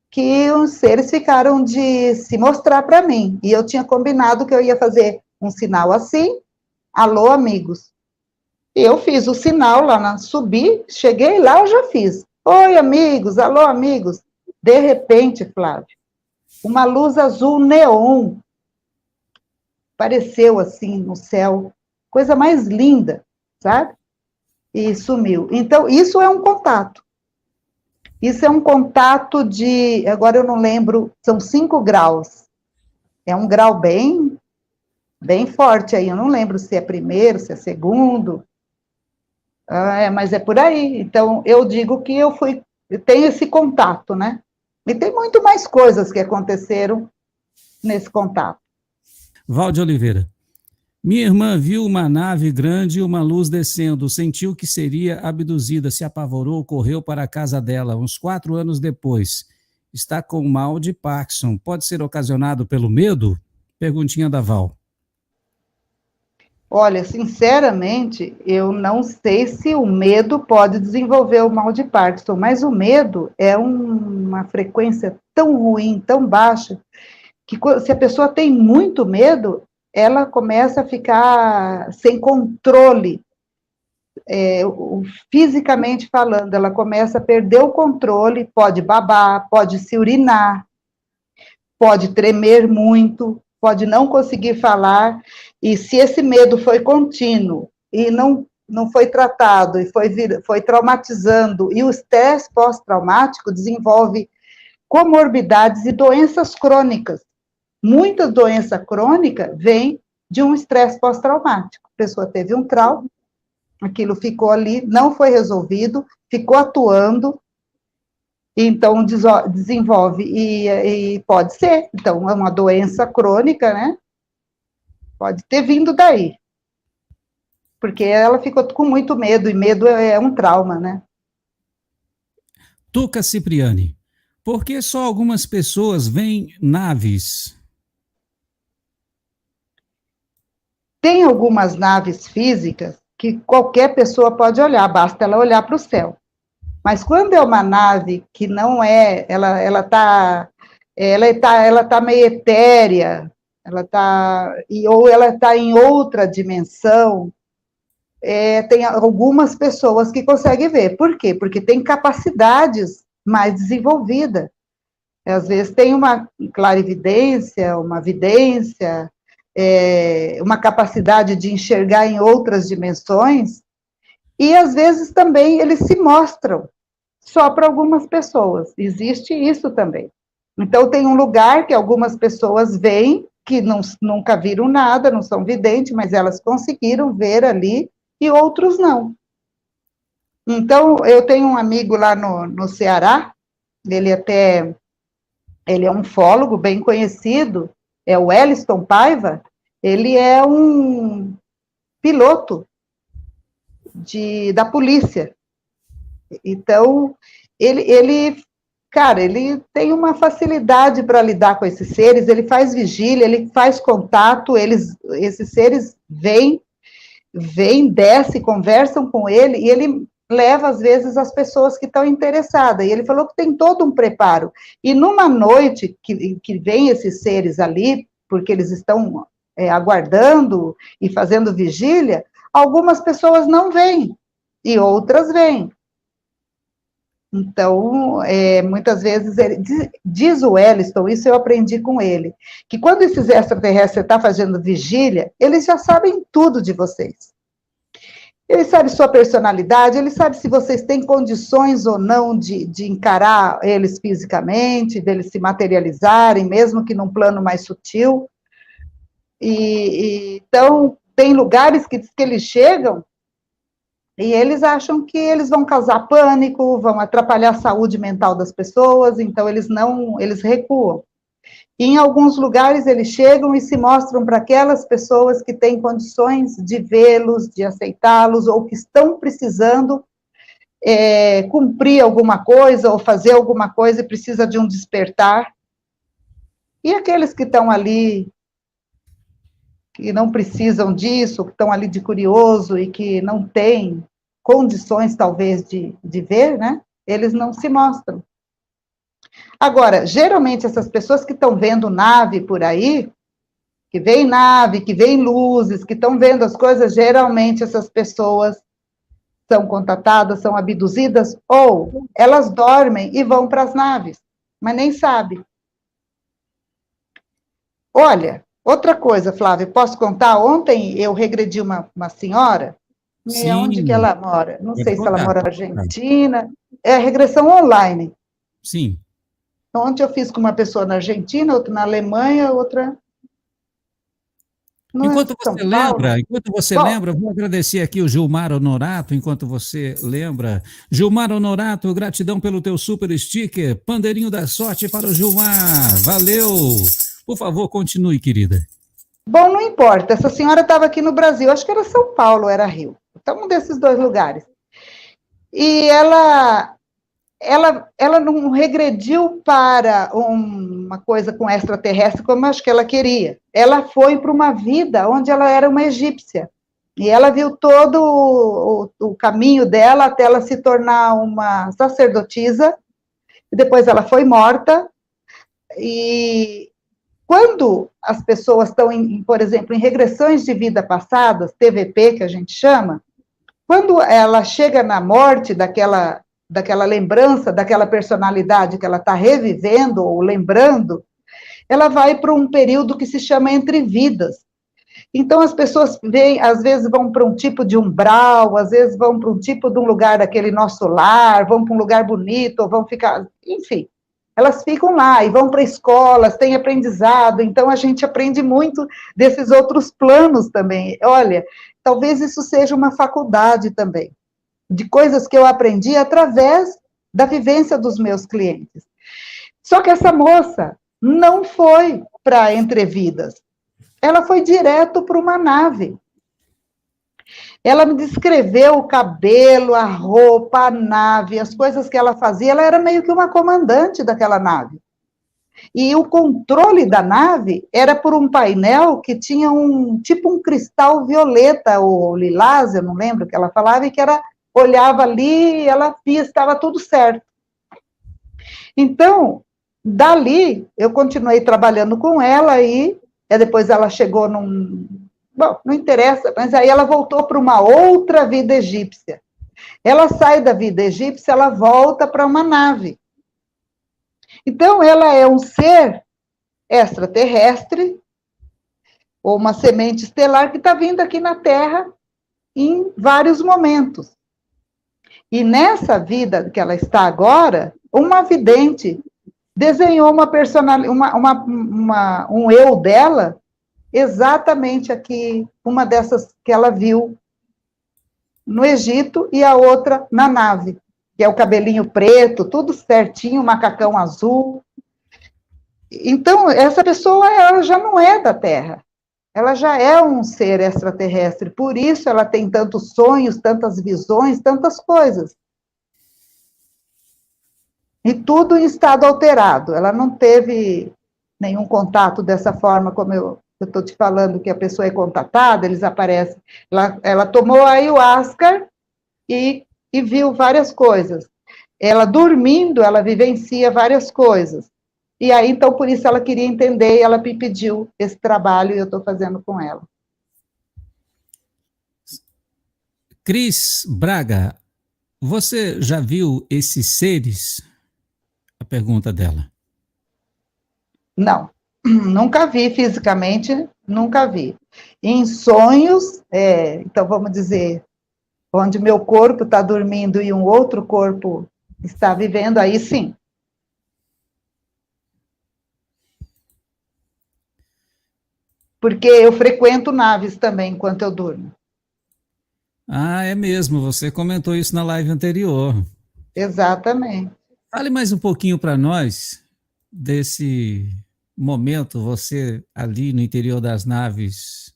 que os seres ficaram de se mostrar para mim, e eu tinha combinado que eu ia fazer um sinal assim, alô, amigos. E eu fiz o sinal lá, subi, cheguei lá, eu já fiz. Oi, amigos, alô, amigos. De repente, Flávio, uma luz azul neon apareceu assim no céu, coisa mais linda, sabe? E sumiu. Então, isso é um contato. Isso é um contato de, agora eu não lembro, são 5 graus. É um grau bem forte aí, eu não lembro se é primeiro, se é segundo, mas é por aí. Então, eu digo que eu tenho esse contato, né? E tem muito mais coisas que aconteceram nesse contato. Valde Oliveira, Minha irmã viu uma nave grande e uma luz descendo, sentiu que seria abduzida, se apavorou, correu para a casa dela, uns 4 anos depois. Está com mal de Parkinson. Pode ser ocasionado pelo medo? Perguntinha da Val. Olha, sinceramente, eu não sei se o medo pode desenvolver o mal de Parkinson, mas o medo é uma frequência tão ruim, tão baixa, que se a pessoa tem muito medo, ela começa a ficar sem controle, fisicamente falando, ela começa a perder o controle, pode babar, pode se urinar, pode tremer muito, pode não conseguir falar, e se esse medo foi contínuo e não foi tratado e foi traumatizando, e o estresse pós-traumático desenvolve comorbidades e doenças crônicas. Muita doença crônica vem de um estresse pós-traumático. A pessoa teve um trauma, aquilo ficou ali, não foi resolvido, ficou atuando, então desenvolve, e pode ser, então é uma doença crônica, né? Pode ter vindo daí, porque ela ficou com muito medo, e medo é um trauma, né? Tuca Cipriani. Por que só algumas pessoas veem naves? Tem algumas naves físicas que qualquer pessoa pode olhar, basta ela olhar para o céu. Mas quando é uma nave que não é, ela tá meio etérea, ou ela está em outra dimensão, tem algumas pessoas que conseguem ver. Por quê? Porque tem capacidades mais desenvolvidas. Às vezes tem uma clarividência, uma vidência, uma capacidade de enxergar em outras dimensões, e às vezes também eles se mostram só para algumas pessoas. Existe isso também. Então, tem um lugar que algumas pessoas veem, que nunca viram nada, não são videntes, mas elas conseguiram ver ali, e outros não. Então, eu tenho um amigo lá no Ceará, ele é um ufólogo bem conhecido, é o Wellington Paiva, ele é um piloto da polícia. Então, cara, ele tem uma facilidade para lidar com esses seres, ele faz vigília, ele faz contato, esses seres vêm, desce, conversam com ele, e ele leva, às vezes, as pessoas que estão interessadas, e ele falou que tem todo um preparo, e numa noite que vem esses seres ali, porque eles estão aguardando e fazendo vigília, algumas pessoas não vêm, e outras vêm. Então, muitas vezes, diz o Wellington, isso eu aprendi com ele, que quando esses extraterrestres estão fazendo vigília, eles já sabem tudo de vocês. Ele sabe sua personalidade, ele sabe se vocês têm condições ou não de encarar eles fisicamente, deles se materializarem, mesmo que num plano mais sutil. Então, tem lugares que eles chegam e eles acham que eles vão causar pânico, vão atrapalhar a saúde mental das pessoas, então eles recuam. E em alguns lugares eles chegam e se mostram para aquelas pessoas que têm condições de vê-los, de aceitá-los, ou que estão precisando cumprir alguma coisa, ou fazer alguma coisa e precisa de um despertar. E aqueles que estão ali, que não precisam disso, que estão ali de curioso e que não têm condições, talvez, de ver, né? Eles não se mostram. Agora, geralmente, essas pessoas que estão vendo nave por aí, que vem nave, que vem luzes, que estão vendo as coisas, geralmente essas pessoas são contatadas, são abduzidas, ou elas dormem e vão para as naves, mas nem sabem. Olha, outra coisa, Flávia, posso contar? Ontem eu regredi uma senhora, onde que ela mora? Não sei se ela mora na Argentina, é regressão online. Sim. Ontem eu fiz com uma pessoa na Argentina, outra na Alemanha, outra Enquanto você lembra, vou agradecer aqui o Gilmar Honorato, enquanto você lembra. Gilmar Honorato, gratidão pelo teu super sticker, pandeirinho da sorte para o Gilmar, valeu! Por favor, continue, querida. Bom, não importa, essa senhora estava aqui no Brasil, acho que era São Paulo, era Rio. Então, um desses dois lugares. E ela não regrediu para uma coisa com extraterrestre como acho que ela queria. Ela foi para uma vida onde ela era uma egípcia. E ela viu todo o caminho dela até ela se tornar uma sacerdotisa. E depois ela foi morta. E quando as pessoas estão, por exemplo, em regressões de vida passadas, TVP, que a gente chama, quando ela chega na morte daquela lembrança, daquela personalidade que ela está revivendo ou lembrando, ela vai para um período que se chama entre vidas. Então, as pessoas vêm, às vezes vão para um tipo de umbral, às vezes vão para um tipo de um lugar daquele nosso lar, vão para um lugar bonito, ou vão ficar, enfim, elas ficam lá e vão para escolas, têm aprendizado, então a gente aprende muito desses outros planos também. Olha, talvez isso seja uma faculdade também, de coisas que eu aprendi através da vivência dos meus clientes. Só que essa moça não foi para Entrevidas, ela foi direto para uma nave. Ela me descreveu o cabelo, a roupa, a nave, as coisas que ela fazia. Ela era meio que uma comandante daquela nave. E o controle da nave era por um painel que tinha tipo um cristal violeta ou lilás, eu não lembro o que ela falava, e que olhava ali e ela via, estava tudo certo. Então, dali, eu continuei trabalhando com ela e depois ela chegou Bom, não interessa, mas aí ela voltou para uma outra vida egípcia. Ela sai da vida egípcia, ela volta para uma nave. Então, ela é um ser extraterrestre, ou uma semente estelar que está vindo aqui na Terra em vários momentos. E nessa vida que ela está agora, uma vidente desenhou uma personalidade, um eu dela, exatamente aqui, uma dessas que ela viu no Egito e a outra na nave, que é o cabelinho preto, tudo certinho, macacão azul. Então, essa pessoa ela já não é da Terra, ela já é um ser extraterrestre, por isso ela tem tantos sonhos, tantas visões, tantas coisas. E tudo em estado alterado, ela não teve nenhum contato dessa forma, como eu estou te falando, que a pessoa é contatada, eles aparecem. Ela tomou a ayahuasca e viu várias coisas. Ela dormindo, ela vivencia várias coisas. E aí, então, por isso ela queria entender e ela me pediu esse trabalho e eu estou fazendo com ela. Cris Braga, você já viu esses seres? A pergunta dela. Não, nunca vi fisicamente, nunca vi. Em sonhos, então vamos dizer, onde meu corpo está dormindo e um outro corpo está vivendo, aí sim. Porque eu frequento naves também enquanto eu durmo. Ah, é mesmo, você comentou isso na live anterior. Exatamente. Fale mais um pouquinho para nós desse momento, você ali no interior das naves.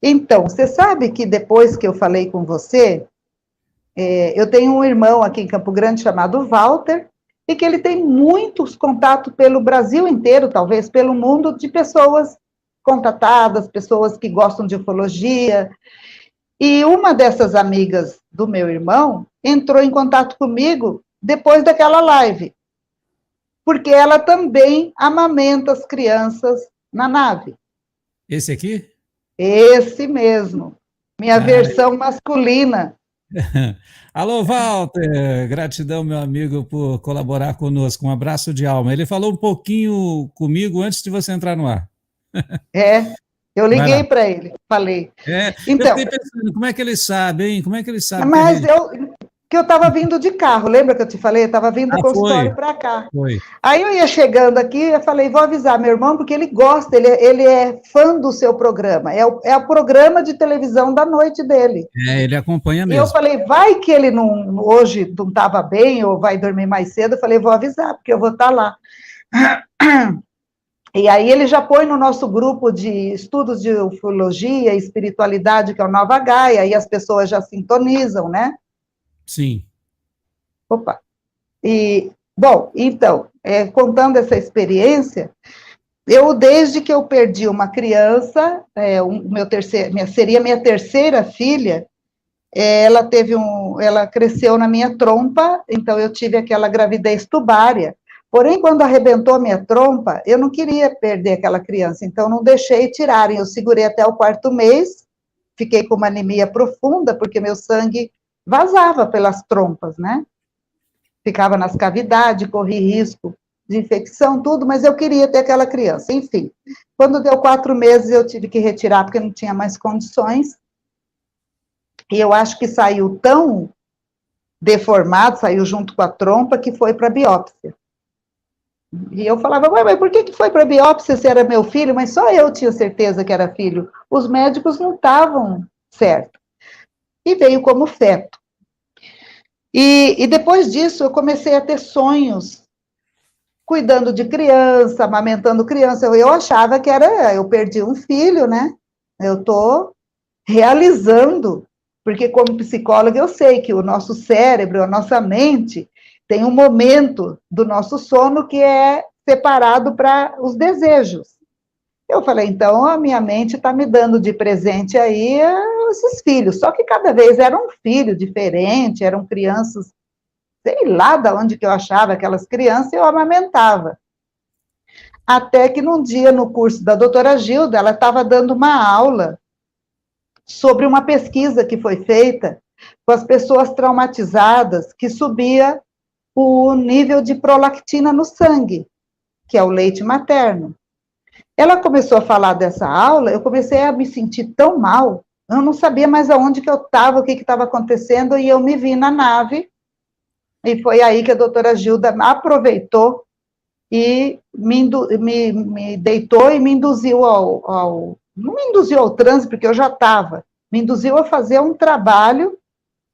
Então, você sabe que depois que eu falei com você, eu tenho um irmão aqui em Campo Grande chamado Walter, e que ele tem muitos contatos pelo Brasil inteiro, talvez pelo mundo, de pessoas contatadas, pessoas que gostam de ufologia. E uma dessas amigas do meu irmão entrou em contato comigo depois daquela live, porque ela também amamenta as crianças na nave. Esse aqui? Esse mesmo, minha versão masculina. Alô, Walter, gratidão, meu amigo, por colaborar conosco, um abraço de alma. Ele falou um pouquinho comigo antes de você entrar no ar. Eu liguei para ele, falei. Então, eu fiquei pensando, como é que ele sabe, hein? Como é que ele sabe? Mas eu estava vindo de carro, lembra que eu te falei? Eu estava vindo do consultório para cá. Foi. Aí eu ia chegando aqui, eu falei, vou avisar meu irmão, porque ele gosta, ele é fã do seu programa, é o programa de televisão da noite dele. Ele acompanha mesmo. E eu falei, vai que ele hoje não estava bem, ou vai dormir mais cedo, eu falei, vou avisar, porque eu vou estar lá. E aí ele já põe no nosso grupo de estudos de ufologia e espiritualidade, que é o Nova Gaia, aí as pessoas já sintonizam, né? Sim. Opa! E, bom, então, contando essa experiência, desde que eu perdi uma criança, seria minha terceira filha, ela cresceu na minha trompa, então eu tive aquela gravidez tubária. Porém, quando arrebentou a minha trompa, eu não queria perder aquela criança, então não deixei tirarem. Eu segurei até o 4º mês, fiquei com uma anemia profunda, porque meu sangue vazava pelas trompas, né? Ficava nas cavidades, corri risco de infecção, tudo, mas eu queria ter aquela criança. Enfim, quando deu 4 meses, eu tive que retirar, porque não tinha mais condições. E eu acho que saiu tão deformado, saiu junto com a trompa, que foi para biópsia. E eu falava, mas por que foi para biópsia se era meu filho? Mas só eu tinha certeza que era filho. Os médicos não estavam certos. E veio como feto. E depois disso, eu comecei a ter sonhos, cuidando de criança, amamentando criança. Eu achava que eu perdi um filho, né? Eu estou realizando, porque como psicóloga eu sei que o nosso cérebro, a nossa mente, tem um momento do nosso sono que é separado para os desejos. Eu falei, então a minha mente está me dando de presente aí esses filhos, só que cada vez era um filho diferente, eram crianças, sei lá de onde que eu achava aquelas crianças, eu amamentava. Até que num dia, no curso da doutora Gilda, ela estava dando uma aula sobre uma pesquisa que foi feita com as pessoas traumatizadas, que subia o nível de prolactina no sangue, que é o leite materno. Ela começou a falar dessa aula, eu comecei a me sentir tão mal, eu não sabia mais aonde que eu estava, o que estava acontecendo, e eu me vi na nave, e foi aí que a doutora Gilda aproveitou e me deitou e me induziu não me induziu ao transe, porque eu já estava, me induziu a fazer um trabalho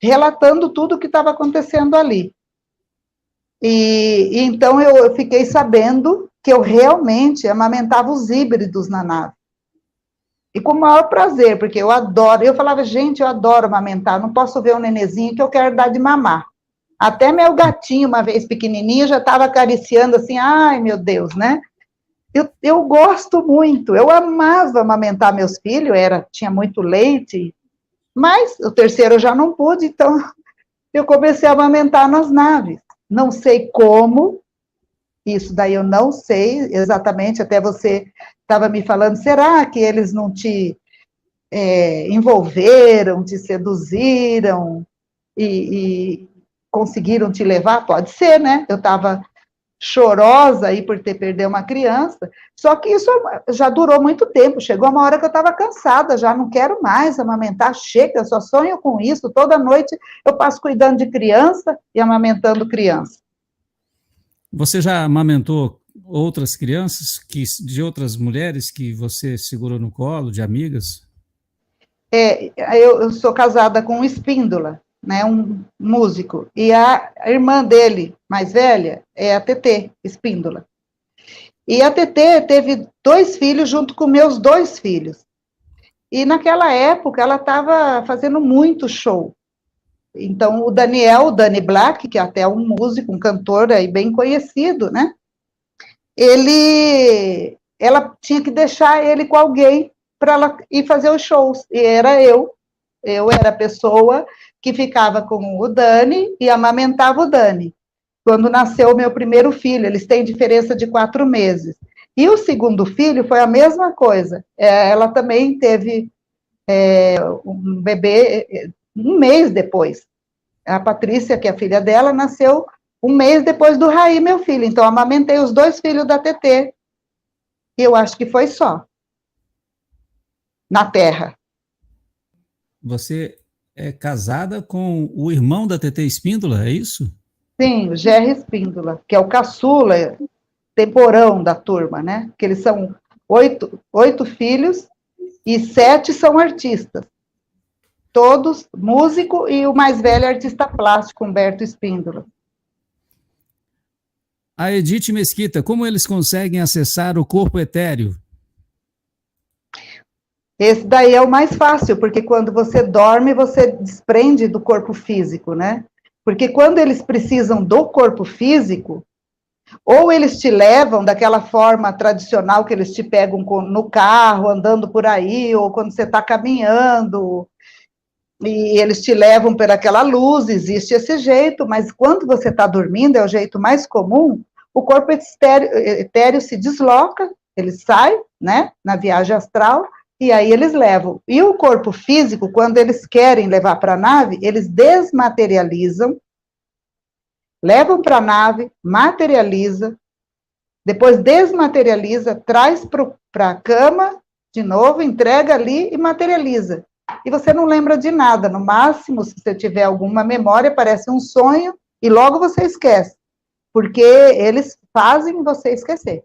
relatando tudo o que estava acontecendo ali. E então eu fiquei sabendo que eu realmente amamentava os híbridos na nave. E com o maior prazer, porque eu adoro. Eu falava, gente, eu adoro amamentar, não posso ver um nenezinho que eu quero dar de mamar. Até meu gatinho, uma vez pequenininho, já estava acariciando assim, ai, meu Deus, né? Eu gosto muito, eu amava amamentar meus filhos, tinha muito leite, mas o terceiro eu já não pude, então eu comecei a amamentar nas naves. Não sei como, isso daí eu não sei exatamente, até você estava me falando, será que eles não te envolveram, te seduziram e conseguiram te levar? Pode ser, né? Eu estava chorosa aí por ter perdido uma criança, só que isso já durou muito tempo, chegou uma hora que eu estava cansada, já não quero mais amamentar, chega, eu só sonho com isso, toda noite eu passo cuidando de criança e amamentando criança. Você já amamentou outras crianças, de outras mulheres que você segurou no colo, de amigas? Eu sou casada com um Espíndola, né, um músico, e a irmã dele, mais velha, é a Tetê Espíndola. E a Tetê teve 2 filhos junto com meus 2 filhos. E naquela época ela estava fazendo muito show. Então o Dani Black, que é até um músico, um cantor aí bem conhecido, né? Ela tinha que deixar ele com alguém para ela ir fazer os shows. E era eu. Eu era a pessoa que ficava com o Dani e amamentava o Dani. Quando nasceu o meu primeiro filho, eles têm diferença de 4 meses. E o segundo filho foi a mesma coisa. Ela também teve um bebê 1 mês depois. A Patrícia, que é a filha dela, nasceu 1 mês depois do Raí, meu filho. Então, amamentei os 2 filhos da Tetê. E eu acho que foi só. Na Terra. Você é casada com o irmão da Tetê Espíndola, é isso? Sim, o Gerry Espíndola, que é o caçula, temporão da turma, né? Que eles são 8 filhos e 7 são artistas. Todos músico e o mais velho é artista plástico, Humberto Espíndola. A Edith Mesquita, como eles conseguem acessar o corpo etéreo? Esse daí é o mais fácil, porque quando você dorme, você desprende do corpo físico, né? Porque quando eles precisam do corpo físico, ou eles te levam daquela forma tradicional que eles te pegam no carro, andando por aí, ou quando você está caminhando, e eles te levam por aquela luz, existe esse jeito, mas quando você está dormindo, é o jeito mais comum, o corpo etéreo se desloca, ele sai, né, na viagem astral, e aí eles levam. E o corpo físico, quando eles querem levar para a nave, eles desmaterializam, levam para a nave, materializa, depois desmaterializa, traz para a cama, de novo, entrega ali e materializa. E você não lembra de nada, no máximo, se você tiver alguma memória, parece um sonho, e logo você esquece, porque eles fazem você esquecer.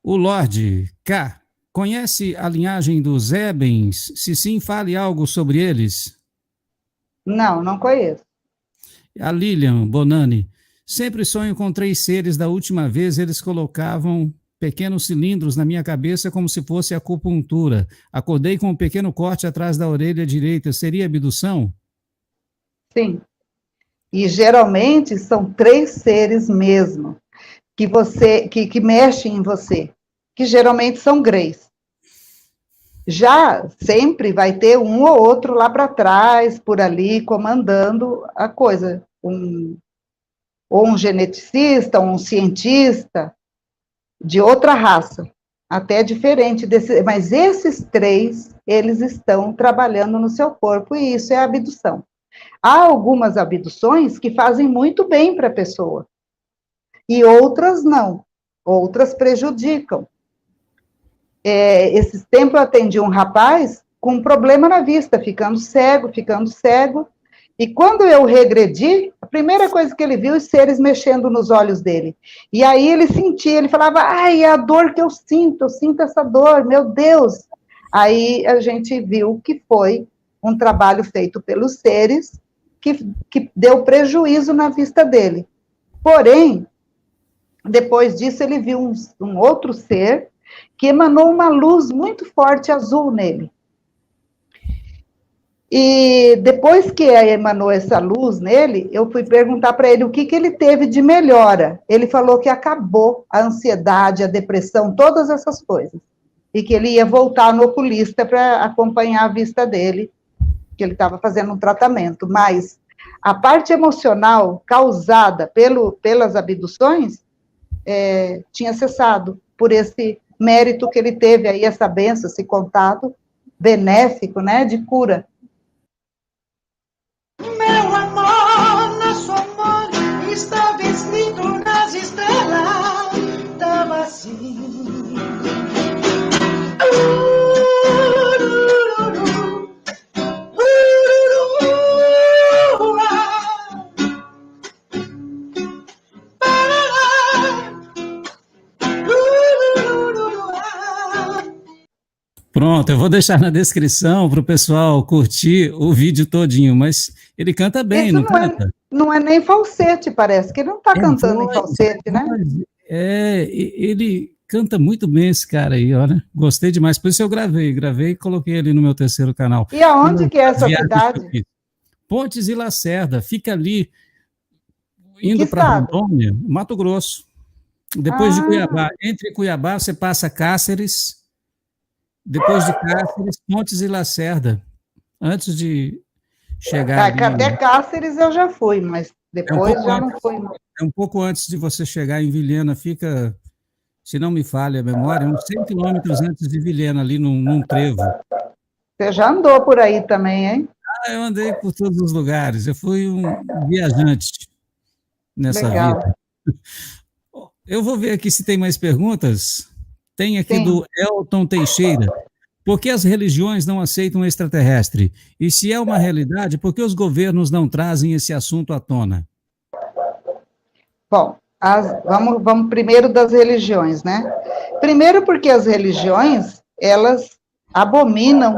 O Lorde K. conhece a linhagem dos Ebens? Se sim, fale algo sobre eles. Não, não conheço. A Lilian Bonani. Sempre sonho com 3 seres. Da última vez, eles colocavam pequenos cilindros na minha cabeça como se fosse acupuntura. Acordei com um pequeno corte atrás da orelha direita. Seria abdução? Sim. E geralmente são 3 seres mesmo, que mexem em você, que geralmente são greys. Já sempre vai ter um ou outro lá para trás, por ali, comandando a coisa. Ou um geneticista, ou um cientista de outra raça, até diferente desse, mas esses 3, eles estão trabalhando no seu corpo, e isso é abdução. Há algumas abduções que fazem muito bem para a pessoa, e outras não, outras prejudicam. Esses tempos eu atendi um rapaz com um problema na vista, ficando cego, e quando eu regredi, a primeira coisa que ele viu, os seres mexendo nos olhos dele. E aí ele sentia, ele falava, ai, é a dor que eu sinto essa dor, meu Deus. Aí a gente viu que foi um trabalho feito pelos seres que deu prejuízo na vista dele. Porém, depois disso ele viu um outro ser que emanou uma luz muito forte azul nele. E depois que emanou essa luz nele, eu fui perguntar para ele o que ele teve de melhora. Ele falou que acabou a ansiedade, a depressão, todas essas coisas. E que ele ia voltar no oculista para acompanhar a vista dele, que ele estava fazendo um tratamento. Mas a parte emocional causada pelas abduções tinha cessado, por esse mérito que ele teve aí, essa bênção, esse contato benéfico, né, de cura. Meu amor, nosso amor estava escrito nas estrelas, estava assim. Pronto, eu vou deixar na descrição para o pessoal curtir o vídeo todinho, mas ele canta bem, não canta? Não é nem falsete, parece, que ele não está cantando em falsete, né? Ele canta muito bem, esse cara aí, olha, gostei demais, por isso eu gravei e coloquei ali no meu 3º canal. E aonde que é essa cidade? Pontes e Lacerda, fica ali, indo para Rondônia, Mato Grosso, depois de Cuiabá. Entre Cuiabá, você passa Cáceres, depois de Cáceres, Pontes e Lacerda, antes de chegar... Até Cáceres eu já fui, mas depois já não fui. É um pouco antes de você chegar em Vilhena, fica, se não me falha a memória, uns 100 quilômetros antes de Vilhena, ali num trevo. Você já andou por aí também, hein? Eu andei por todos os lugares, eu fui um viajante nessa vida. Eu vou ver aqui se tem mais perguntas. Tem aqui do Elton Teixeira. Por que as religiões não aceitam extraterrestre? E se é uma realidade, por que os governos não trazem esse assunto à tona? Bom, vamos primeiro das religiões, né? Primeiro porque as religiões, elas abominam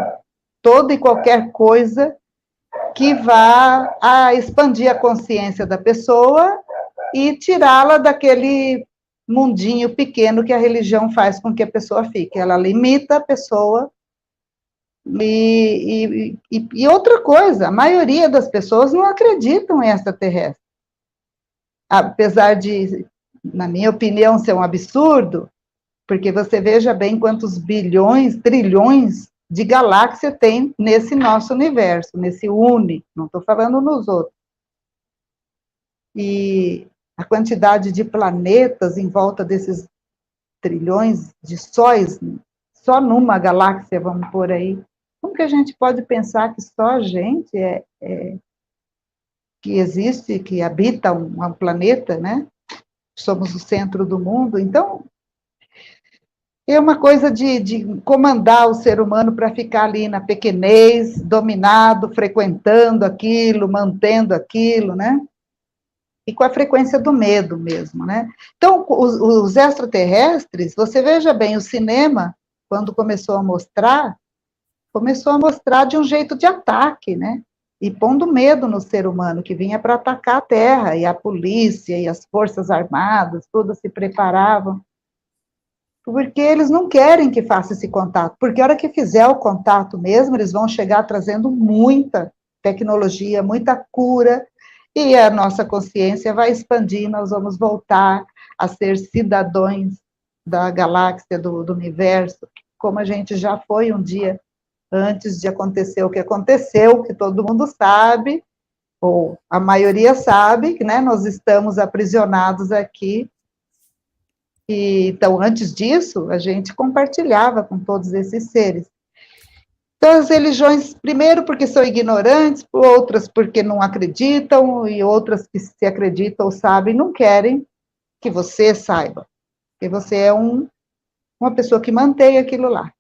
toda e qualquer coisa que vá a expandir a consciência da pessoa e tirá-la daquele mundinho pequeno que a religião faz com que a pessoa fique. Ela limita a pessoa. E outra coisa, a maioria das pessoas não acreditam em extraterrestre. Apesar de, na minha opinião, ser um absurdo, porque você veja bem quantos bilhões, trilhões de galáxias tem nesse nosso universo, nesse não estou falando nos outros. E a quantidade de planetas em volta desses trilhões de sóis, só numa galáxia, vamos pôr aí. Como que a gente pode pensar que só a gente que existe, que habita um planeta, né? Somos o centro do mundo. Então, é uma coisa de comandar o ser humano para ficar ali na pequenez, dominado, frequentando aquilo, mantendo aquilo, né? E com a frequência do medo mesmo, né? Então, os extraterrestres, você veja bem, o cinema, quando começou a mostrar de um jeito de ataque, né? E pondo medo no ser humano, que vinha para atacar a Terra, e a polícia, e as forças armadas, todas se preparavam, porque eles não querem que faça esse contato, porque a hora que fizer o contato mesmo, eles vão chegar trazendo muita tecnologia, muita cura, e a nossa consciência vai expandir, nós vamos voltar a ser cidadãos da galáxia, do universo, como a gente já foi um dia, antes de acontecer o que aconteceu, que todo mundo sabe, ou a maioria sabe, que, né, nós estamos aprisionados aqui. E, então, antes disso, a gente compartilhava com todos esses seres. Então, as religiões, primeiro porque são ignorantes, outras porque não acreditam, e outras que se acreditam ou sabem, não querem que você saiba, que você é uma pessoa que mantém aquilo lá.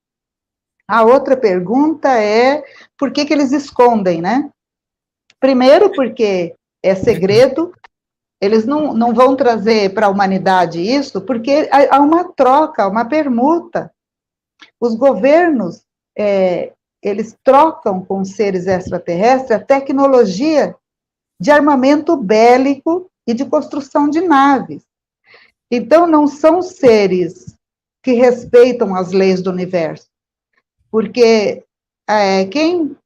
A outra pergunta é, por que eles escondem, né? Primeiro, porque é segredo, eles não vão trazer para a humanidade isso, porque há uma troca, uma permuta. Os governos, eles trocam com os seres extraterrestres a tecnologia de armamento bélico e de construção de naves. Então, não são seres que respeitam as leis do universo. Porque quem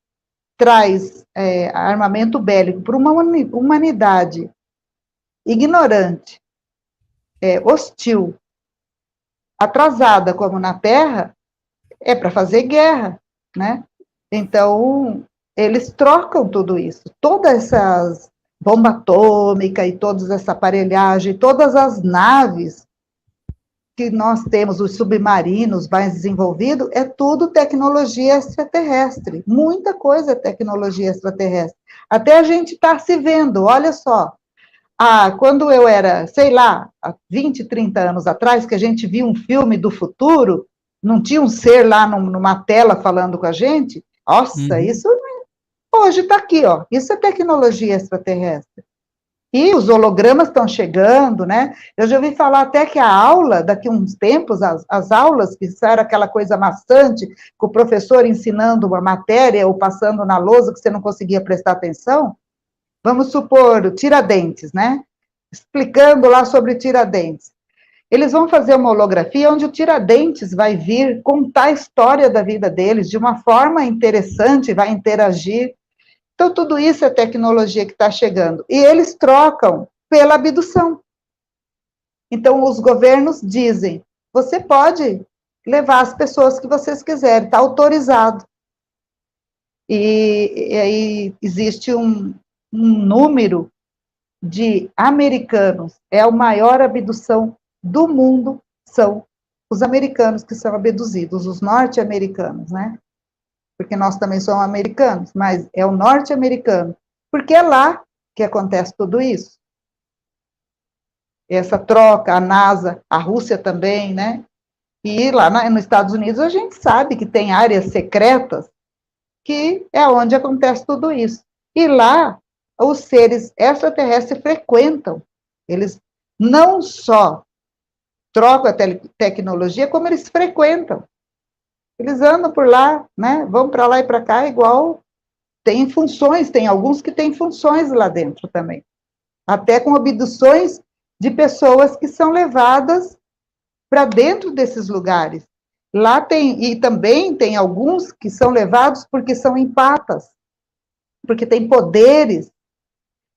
traz armamento bélico para uma humanidade ignorante, hostil, atrasada como na Terra, é para fazer guerra, né? Então, eles trocam tudo isso, todas essas bomba atômica e toda essa aparelhagem, todas as naves que nós temos, os submarinos mais desenvolvidos, é tudo tecnologia extraterrestre. Muita coisa é tecnologia extraterrestre. Até a gente está se vendo, olha só. Quando eu era, sei lá, há 20, 30 anos atrás, que a gente via um filme do futuro, não tinha um ser lá numa tela falando com a gente, nossa, isso hoje está aqui, ó. Isso é tecnologia extraterrestre. E os hologramas estão chegando, né? Eu já ouvi falar até que a aula, daqui a uns tempos, as aulas, que era aquela coisa maçante, com o professor ensinando uma matéria ou passando na lousa que você não conseguia prestar atenção, vamos supor, o Tiradentes, né? Explicando lá sobre Tiradentes. Eles vão fazer uma holografia onde o Tiradentes vai vir contar a história da vida deles de uma forma interessante, vai interagir. Então, tudo isso é tecnologia que está chegando. E eles trocam pela abdução. Então, os governos dizem, você pode levar as pessoas que vocês quiserem, está autorizado. E aí existe um número de americanos, é a maior abdução do mundo, são os americanos que são abduzidos, os norte-americanos, né? Porque nós também somos americanos, mas é o norte-americano, porque é lá que acontece tudo isso. Essa troca, a NASA, a Rússia também, né? E lá nos Estados Unidos a gente sabe que tem áreas secretas que é onde acontece tudo isso. E lá os seres extraterrestres frequentam. Eles não só trocam a tecnologia, como eles frequentam. Eles andam por lá, né? Vão para lá e para cá, igual tem funções, tem alguns que têm funções lá dentro também. Até com abduções de pessoas que são levadas para dentro desses lugares. Lá tem, e também tem alguns que são levados porque são empatas, porque têm poderes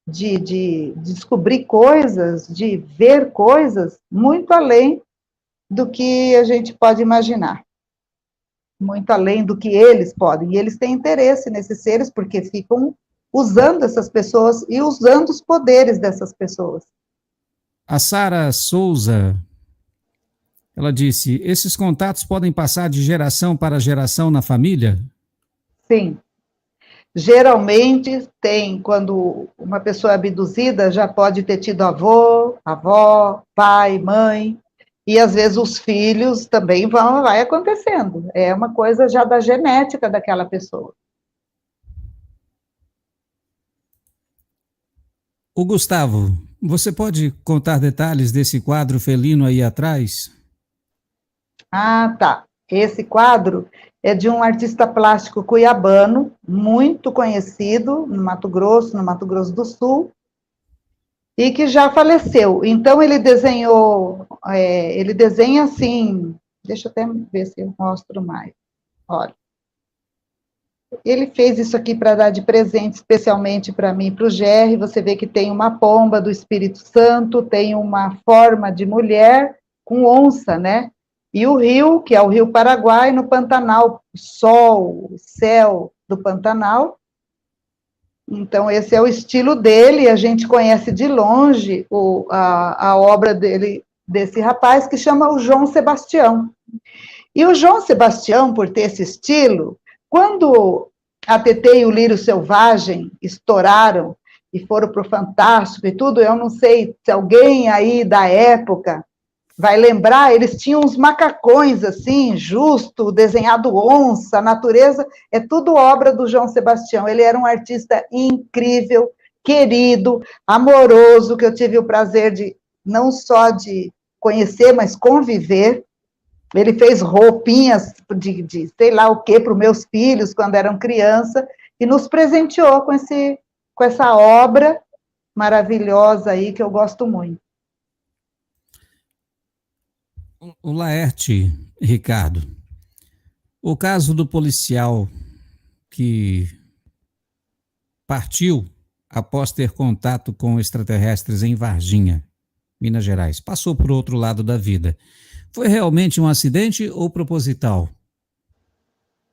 de descobrir coisas, de ver coisas muito além do que a gente pode imaginar. Muito além do que eles podem. E eles têm interesse nesses seres porque ficam usando essas pessoas e usando os poderes dessas pessoas. A Sara Souza, ela disse, esses contatos podem passar de geração para geração na família? Sim. Geralmente tem, quando uma pessoa é abduzida, já pode ter tido avô, avó, pai, mãe, e às vezes os filhos também vai acontecendo. É uma coisa já da genética daquela pessoa. O Gustavo, você pode contar detalhes desse quadro felino aí atrás? Ah, tá. Esse quadro é de um artista plástico cuiabano, muito conhecido no Mato Grosso do Sul, e que já faleceu. Então, ele desenhou, ele desenha assim, deixa eu até ver se eu mostro mais. Olha, ele fez isso aqui para dar de presente, especialmente para mim e para o Gerry. Você vê que tem uma pomba do Espírito Santo, tem uma forma de mulher com onça, né? E o rio, que é o Rio Paraguai, no Pantanal, sol, céu do Pantanal. Então, esse é o estilo dele, a gente conhece de longe a obra dele, desse rapaz, que chama o João Sebastião. E o João Sebastião, por ter esse estilo, quando a Tetê e o Lírio Selvagem estouraram e foram para o Fantástico e tudo, eu não sei se alguém aí da época vai lembrar, eles tinham uns macacões assim, justo, desenhado onça, natureza, é tudo obra do João Sebastião. Ele era um artista incrível, querido, amoroso, que eu tive o prazer de, não só de conhecer, mas conviver. Ele fez roupinhas de sei lá o que para os meus filhos, quando eram criança, e nos presenteou com essa obra maravilhosa aí, que eu gosto muito. O Laerte, Ricardo, o caso do policial que partiu após ter contato com extraterrestres em Varginha, Minas Gerais, passou por outro lado da vida. Foi realmente um acidente ou proposital?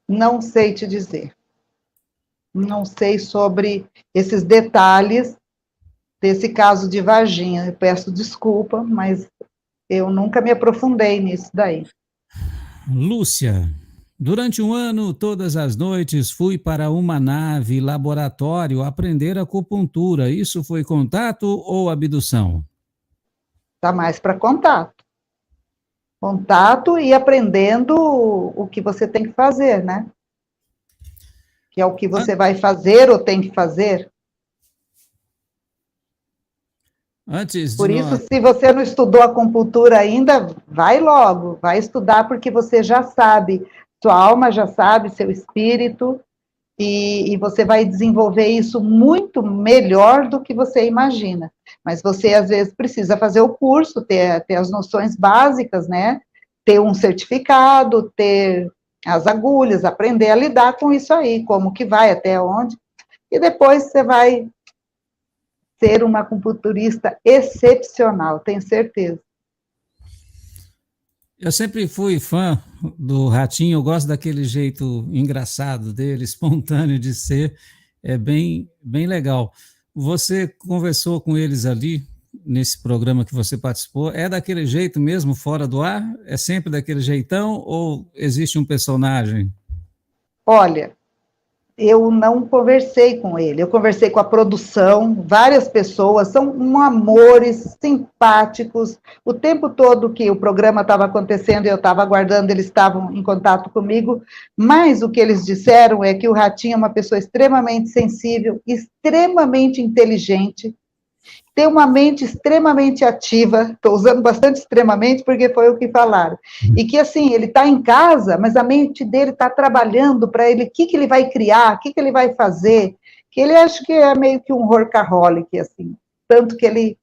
Não sei te dizer. Não sei sobre esses detalhes desse caso de Varginha. Eu peço desculpa, mas eu nunca me aprofundei nisso daí. Lúcia, durante um ano, todas as noites, fui para uma nave laboratório aprender acupuntura. Isso foi contato ou abdução? Tá mais para contato. Contato e aprendendo o que você tem que fazer, né? Que é o que você vai fazer ou tem que fazer. Por isso, se você não estudou acupuntura ainda, vai logo, vai estudar, porque você já sabe, sua alma já sabe, seu espírito, e você vai desenvolver isso muito melhor do que você imagina. Mas você, às vezes, precisa fazer o curso, ter as noções básicas, né? Ter um certificado, ter as agulhas, aprender a lidar com isso aí, como que vai, até onde, e depois você vai ser uma acupunturista excepcional, tenho certeza. Eu sempre fui fã do Ratinho, eu gosto daquele jeito engraçado dele, espontâneo de ser, é bem legal. Você conversou com eles ali, nesse programa que você participou, é daquele jeito mesmo, fora do ar? É sempre daquele jeitão ou existe um personagem? Olha, eu não conversei com ele, eu conversei com a produção, várias pessoas, são amores, simpáticos, o tempo todo que o programa estava acontecendo, eu estava aguardando, eles estavam em contato comigo, mas o que eles disseram é que o Ratinho é uma pessoa extremamente sensível, extremamente inteligente, tem uma mente extremamente ativa, estou usando bastante extremamente porque foi o que falaram, e que assim, ele está em casa, mas a mente dele está trabalhando para ele, o que ele vai criar, o que ele vai fazer, que ele acha que é meio que um workaholic, assim, tanto que ele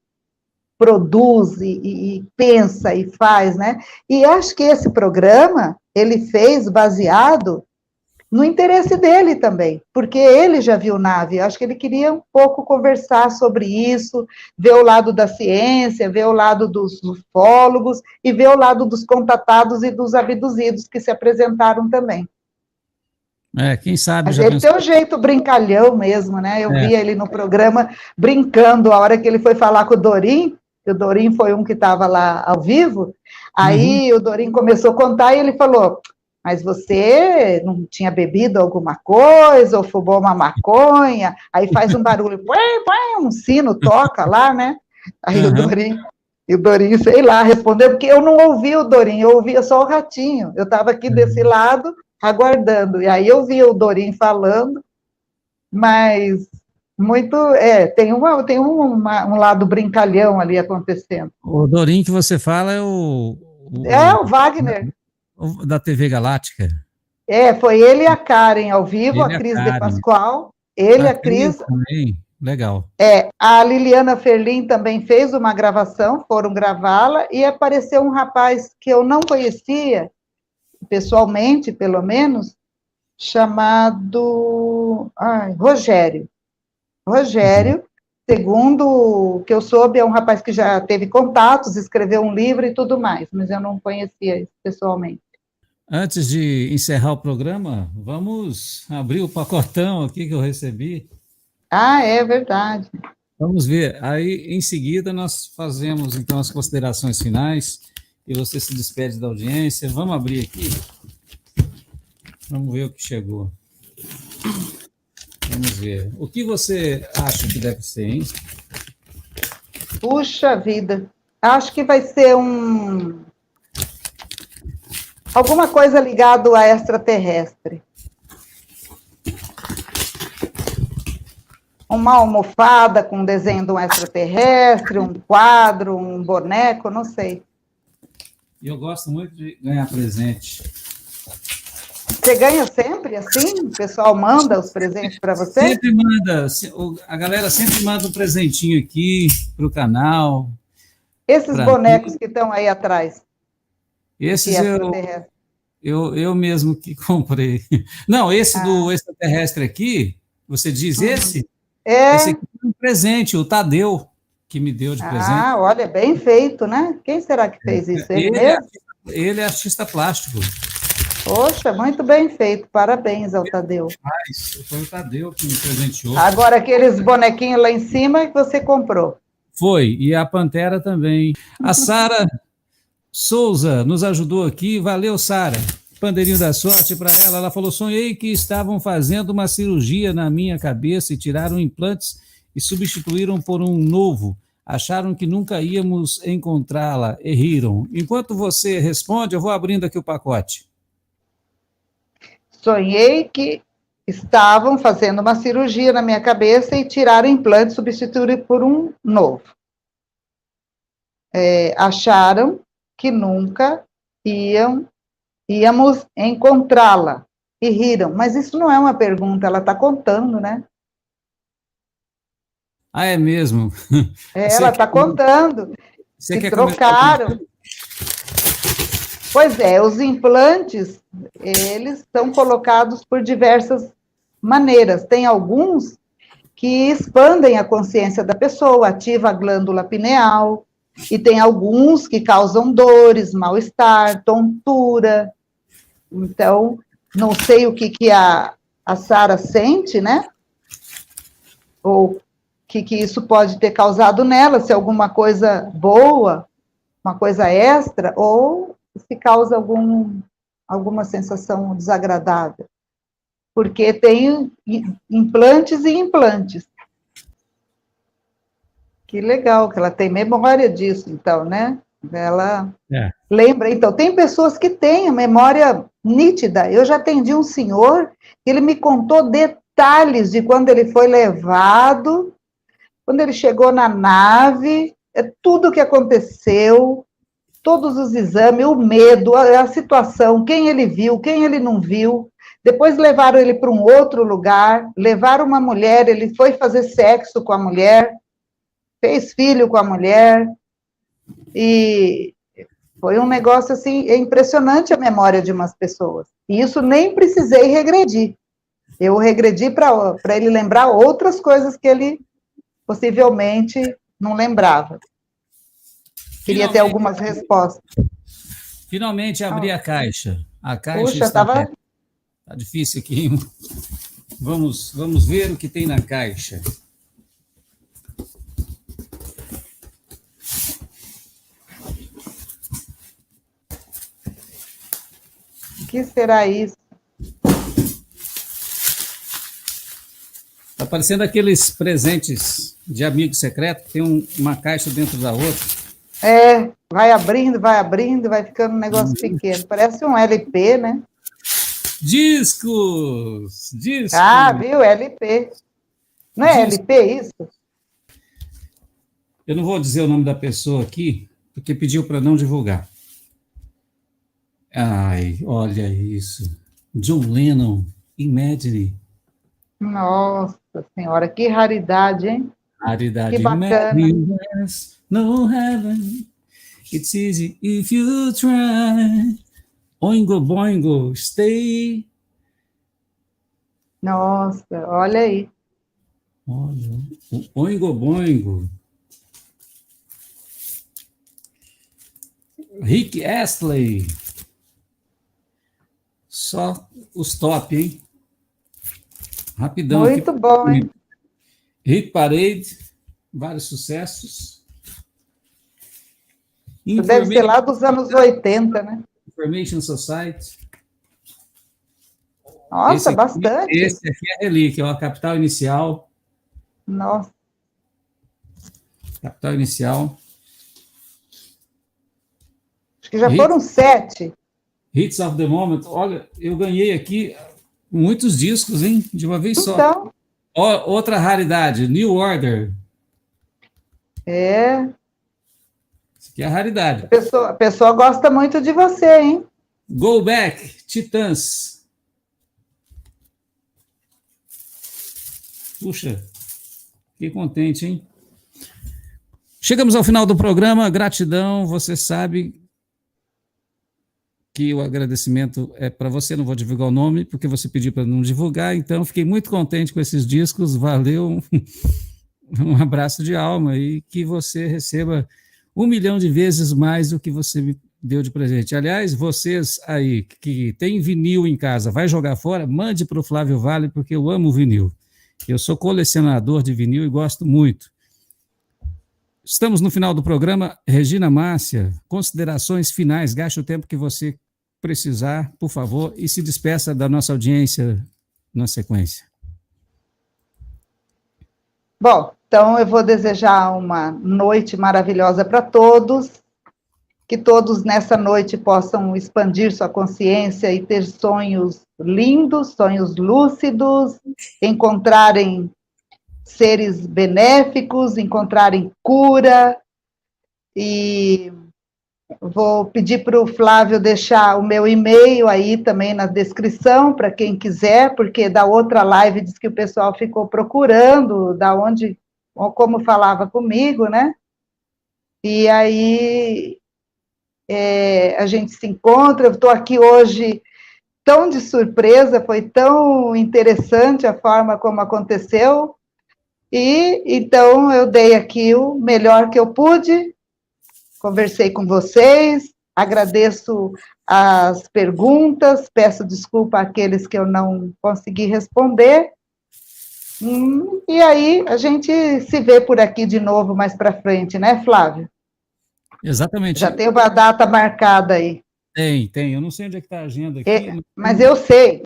produz e pensa e faz, né? E acho que esse programa ele fez baseado no interesse dele também, porque ele já viu nave, acho que ele queria um pouco conversar sobre isso, ver o lado da ciência, ver o lado dos ufólogos e ver o lado dos contatados e dos abduzidos que se apresentaram também. Quem sabe Mas já ele pensou. tem um jeito brincalhão mesmo, né? Eu É. vi ele no programa brincando, a hora que ele foi falar com o Dorim, que o Dorim foi um que estava lá ao vivo, aí o Dorim começou a contar e ele falou, mas você não tinha bebido alguma coisa, ou fumou uma maconha, aí faz um barulho, um sino toca lá, né? Aí o Dorim, sei lá, respondeu, porque eu não ouvi o Dorim, eu ouvia só o Ratinho, eu estava aqui desse lado, aguardando, e aí eu vi o Dorim falando, mas muito, tem um lado brincalhão ali acontecendo. O Dorim que você fala é o Wagner. Da TV Galáctica. Foi ele e a Karen ao vivo, Ele a Cris Karen. de Pascoal, ele e a Cris. Também. Legal. A Liliana Ferlin também fez uma gravação, foram gravá-la, e apareceu um rapaz que eu não conhecia, pessoalmente, pelo menos, chamado Rogério. Rogério, segundo o que eu soube, é um rapaz que já teve contatos, escreveu um livro e tudo mais, mas eu não conhecia pessoalmente. Antes de encerrar o programa, vamos abrir o pacotão aqui que eu recebi. É verdade. Vamos ver. Aí, em seguida, nós fazemos, então, as considerações finais e você se despede da audiência. Vamos abrir aqui. Vamos ver o que chegou. Vamos ver. O que você acha que deve ser, hein? Puxa vida. Acho que vai ser alguma coisa ligada a extraterrestre. Uma almofada com um desenho de um extraterrestre, um quadro, um boneco, não sei. Eu gosto muito de ganhar presente. Você ganha sempre assim? O pessoal manda os presentes para você? Sempre manda. A galera sempre manda um presentinho aqui para o canal. Esses bonecos que estão aí atrás. Esses eu mesmo que comprei. Não, esse do extraterrestre aqui, você diz esse? Esse aqui é um presente, o Tadeu, que me deu de presente. Olha, bem feito, né? Quem será que fez isso? Ele mesmo? Ele é artista plástico. Poxa, muito bem feito. Parabéns ao Tadeu. Foi o Tadeu que me presenteou. Agora, aqueles bonequinhos lá em cima que você comprou. Foi, e a Pantera também. A Sara Souza nos ajudou aqui. Valeu, Sara. Pandeirinho da sorte para ela. Ela falou, sonhei que estavam fazendo uma cirurgia na minha cabeça e tiraram implantes e substituíram por um novo. Acharam que nunca íamos encontrá-la e riram. Enquanto você responde, eu vou abrindo aqui o pacote. Sonhei que estavam fazendo uma cirurgia na minha cabeça e tiraram implante e substituíram por um novo. Acharam que nunca íamos encontrá-la e riram. Mas isso não é uma pergunta, ela está contando, né? É mesmo? Ela está contando. Se trocaram. Pois os implantes, eles são colocados por diversas maneiras. Tem alguns que expandem a consciência da pessoa, ativa a glândula pineal, e tem alguns que causam dores, mal-estar, tontura. Então, não sei o que a Sara sente, né? Ou o que isso pode ter causado nela, se é alguma coisa boa, uma coisa extra, ou se causa alguma sensação desagradável. Porque tem implantes e implantes. Que legal, que ela tem memória disso, então, né? Ela lembra. Então, tem pessoas que têm a memória nítida. Eu já atendi um senhor, ele me contou detalhes de quando ele foi levado, quando ele chegou na nave, tudo o que aconteceu, todos os exames, o medo, a situação, quem ele viu, quem ele não viu. Depois levaram ele para um outro lugar, levaram uma mulher, ele foi fazer sexo com a mulher, fez filho com a mulher, E foi um negócio, assim, impressionante a memória de umas pessoas. E isso nem precisei regredir. Eu regredi para ele lembrar outras coisas que ele possivelmente não lembrava. Queria ter algumas respostas. Finalmente abri a caixa. A caixa Puxa, está estava... aberta. Está difícil aqui. Vamos ver o que tem na caixa. O que será isso? Está parecendo aqueles presentes de amigo secreto, que tem uma caixa dentro da outra. Vai abrindo, vai ficando um negócio pequeno. Parece um LP, né? Discos! Ah, viu? LP. Não é LP isso? Eu não vou dizer o nome da pessoa aqui, porque pediu para não divulgar. Ai, olha isso. John Lennon, Imagine. Nossa Senhora, que raridade, hein? Raridade. Que bacana. No heaven, it's easy if you try. Oingo boingo, stay. Nossa, olha aí. Olha, o Oingo boingo. Rick Astley. Só os top, hein? Rapidão. Muito bom, hein? Hit Parade, vários sucessos. Isso deve ser lá dos anos 80, né? Information Society. Nossa, bastante. Esse aqui é a relíquia, ó, Capital Inicial. Nossa. Capital Inicial. Acho que já foram 7. Hits of the Moment. Olha, eu ganhei aqui muitos discos, hein? De uma vez só. Então. Ó, outra raridade, New Order. Isso aqui é a raridade. A pessoa gosta muito de você, hein? Go Back, Titãs. Puxa, fiquei contente, hein? Chegamos ao final do programa, gratidão, você sabe que o agradecimento é para você, não vou divulgar o nome, porque você pediu para não divulgar, então fiquei muito contente com esses discos, valeu, um abraço de alma e que você receba 1 milhão de vezes mais do que você me deu de presente. Aliás, vocês aí que tem vinil em casa, vai jogar fora, mande para o Flávio Vale, porque eu amo vinil. Eu sou colecionador de vinil e gosto muito. Estamos no final do programa. Regina Márcia, considerações finais, gaste o tempo que você precisar, por favor, e se despeça da nossa audiência na sequência. Bom, então eu vou desejar uma noite maravilhosa para todos, que todos nessa noite possam expandir sua consciência e ter sonhos lindos, sonhos lúcidos, encontrarem seres benéficos, encontrarem cura, e vou pedir para o Flávio deixar o meu e-mail aí também na descrição, para quem quiser, porque da outra live diz que o pessoal ficou procurando, da onde, ou como falava comigo, né? E aí a gente se encontra, eu estou aqui hoje tão de surpresa, foi tão interessante a forma como aconteceu, e então eu dei aqui o melhor que eu pude, conversei com vocês, agradeço as perguntas, peço desculpa àqueles que eu não consegui responder, e aí a gente se vê por aqui de novo mais para frente, né, Flávio? Exatamente. Já tem uma data marcada aí. Tem. Eu não sei onde é que está a agenda aqui. Mas eu sei.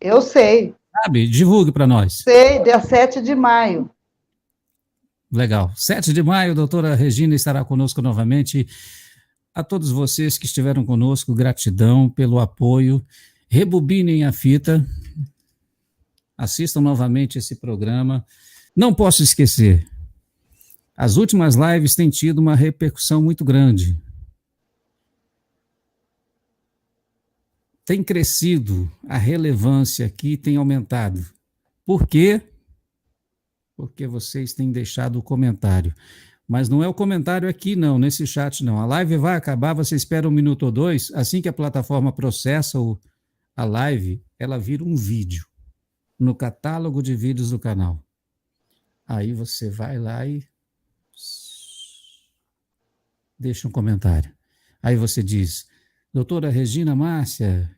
Sabe, divulgue para nós. Sei, dia 7 de maio. Legal. 7 de maio, a doutora Regina estará conosco novamente. A todos vocês que estiveram conosco, gratidão pelo apoio. Rebobinem a fita. Assistam novamente esse programa. Não posso esquecer, as últimas lives têm tido uma repercussão muito grande. Tem crescido, a relevância aqui tem aumentado. Por quê? Porque vocês têm deixado o comentário. Mas não é o comentário aqui, não, nesse chat, não. A live vai acabar, você espera 1 minuto ou 2, assim que a plataforma processa a live, ela vira um vídeo no catálogo de vídeos do canal. Aí você vai lá e deixa um comentário. Aí você diz, doutora Regina Márcia,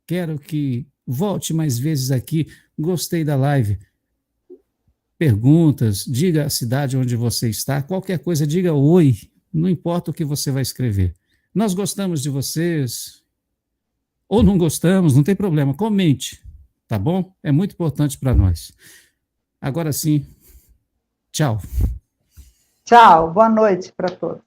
quero que volte mais vezes aqui, gostei da live. Perguntas, diga a cidade onde você está, qualquer coisa, diga oi, não importa o que você vai escrever. Nós gostamos de vocês, ou não gostamos, não tem problema, comente, tá bom? É muito importante para nós. Agora sim, tchau. Tchau, boa noite para todos.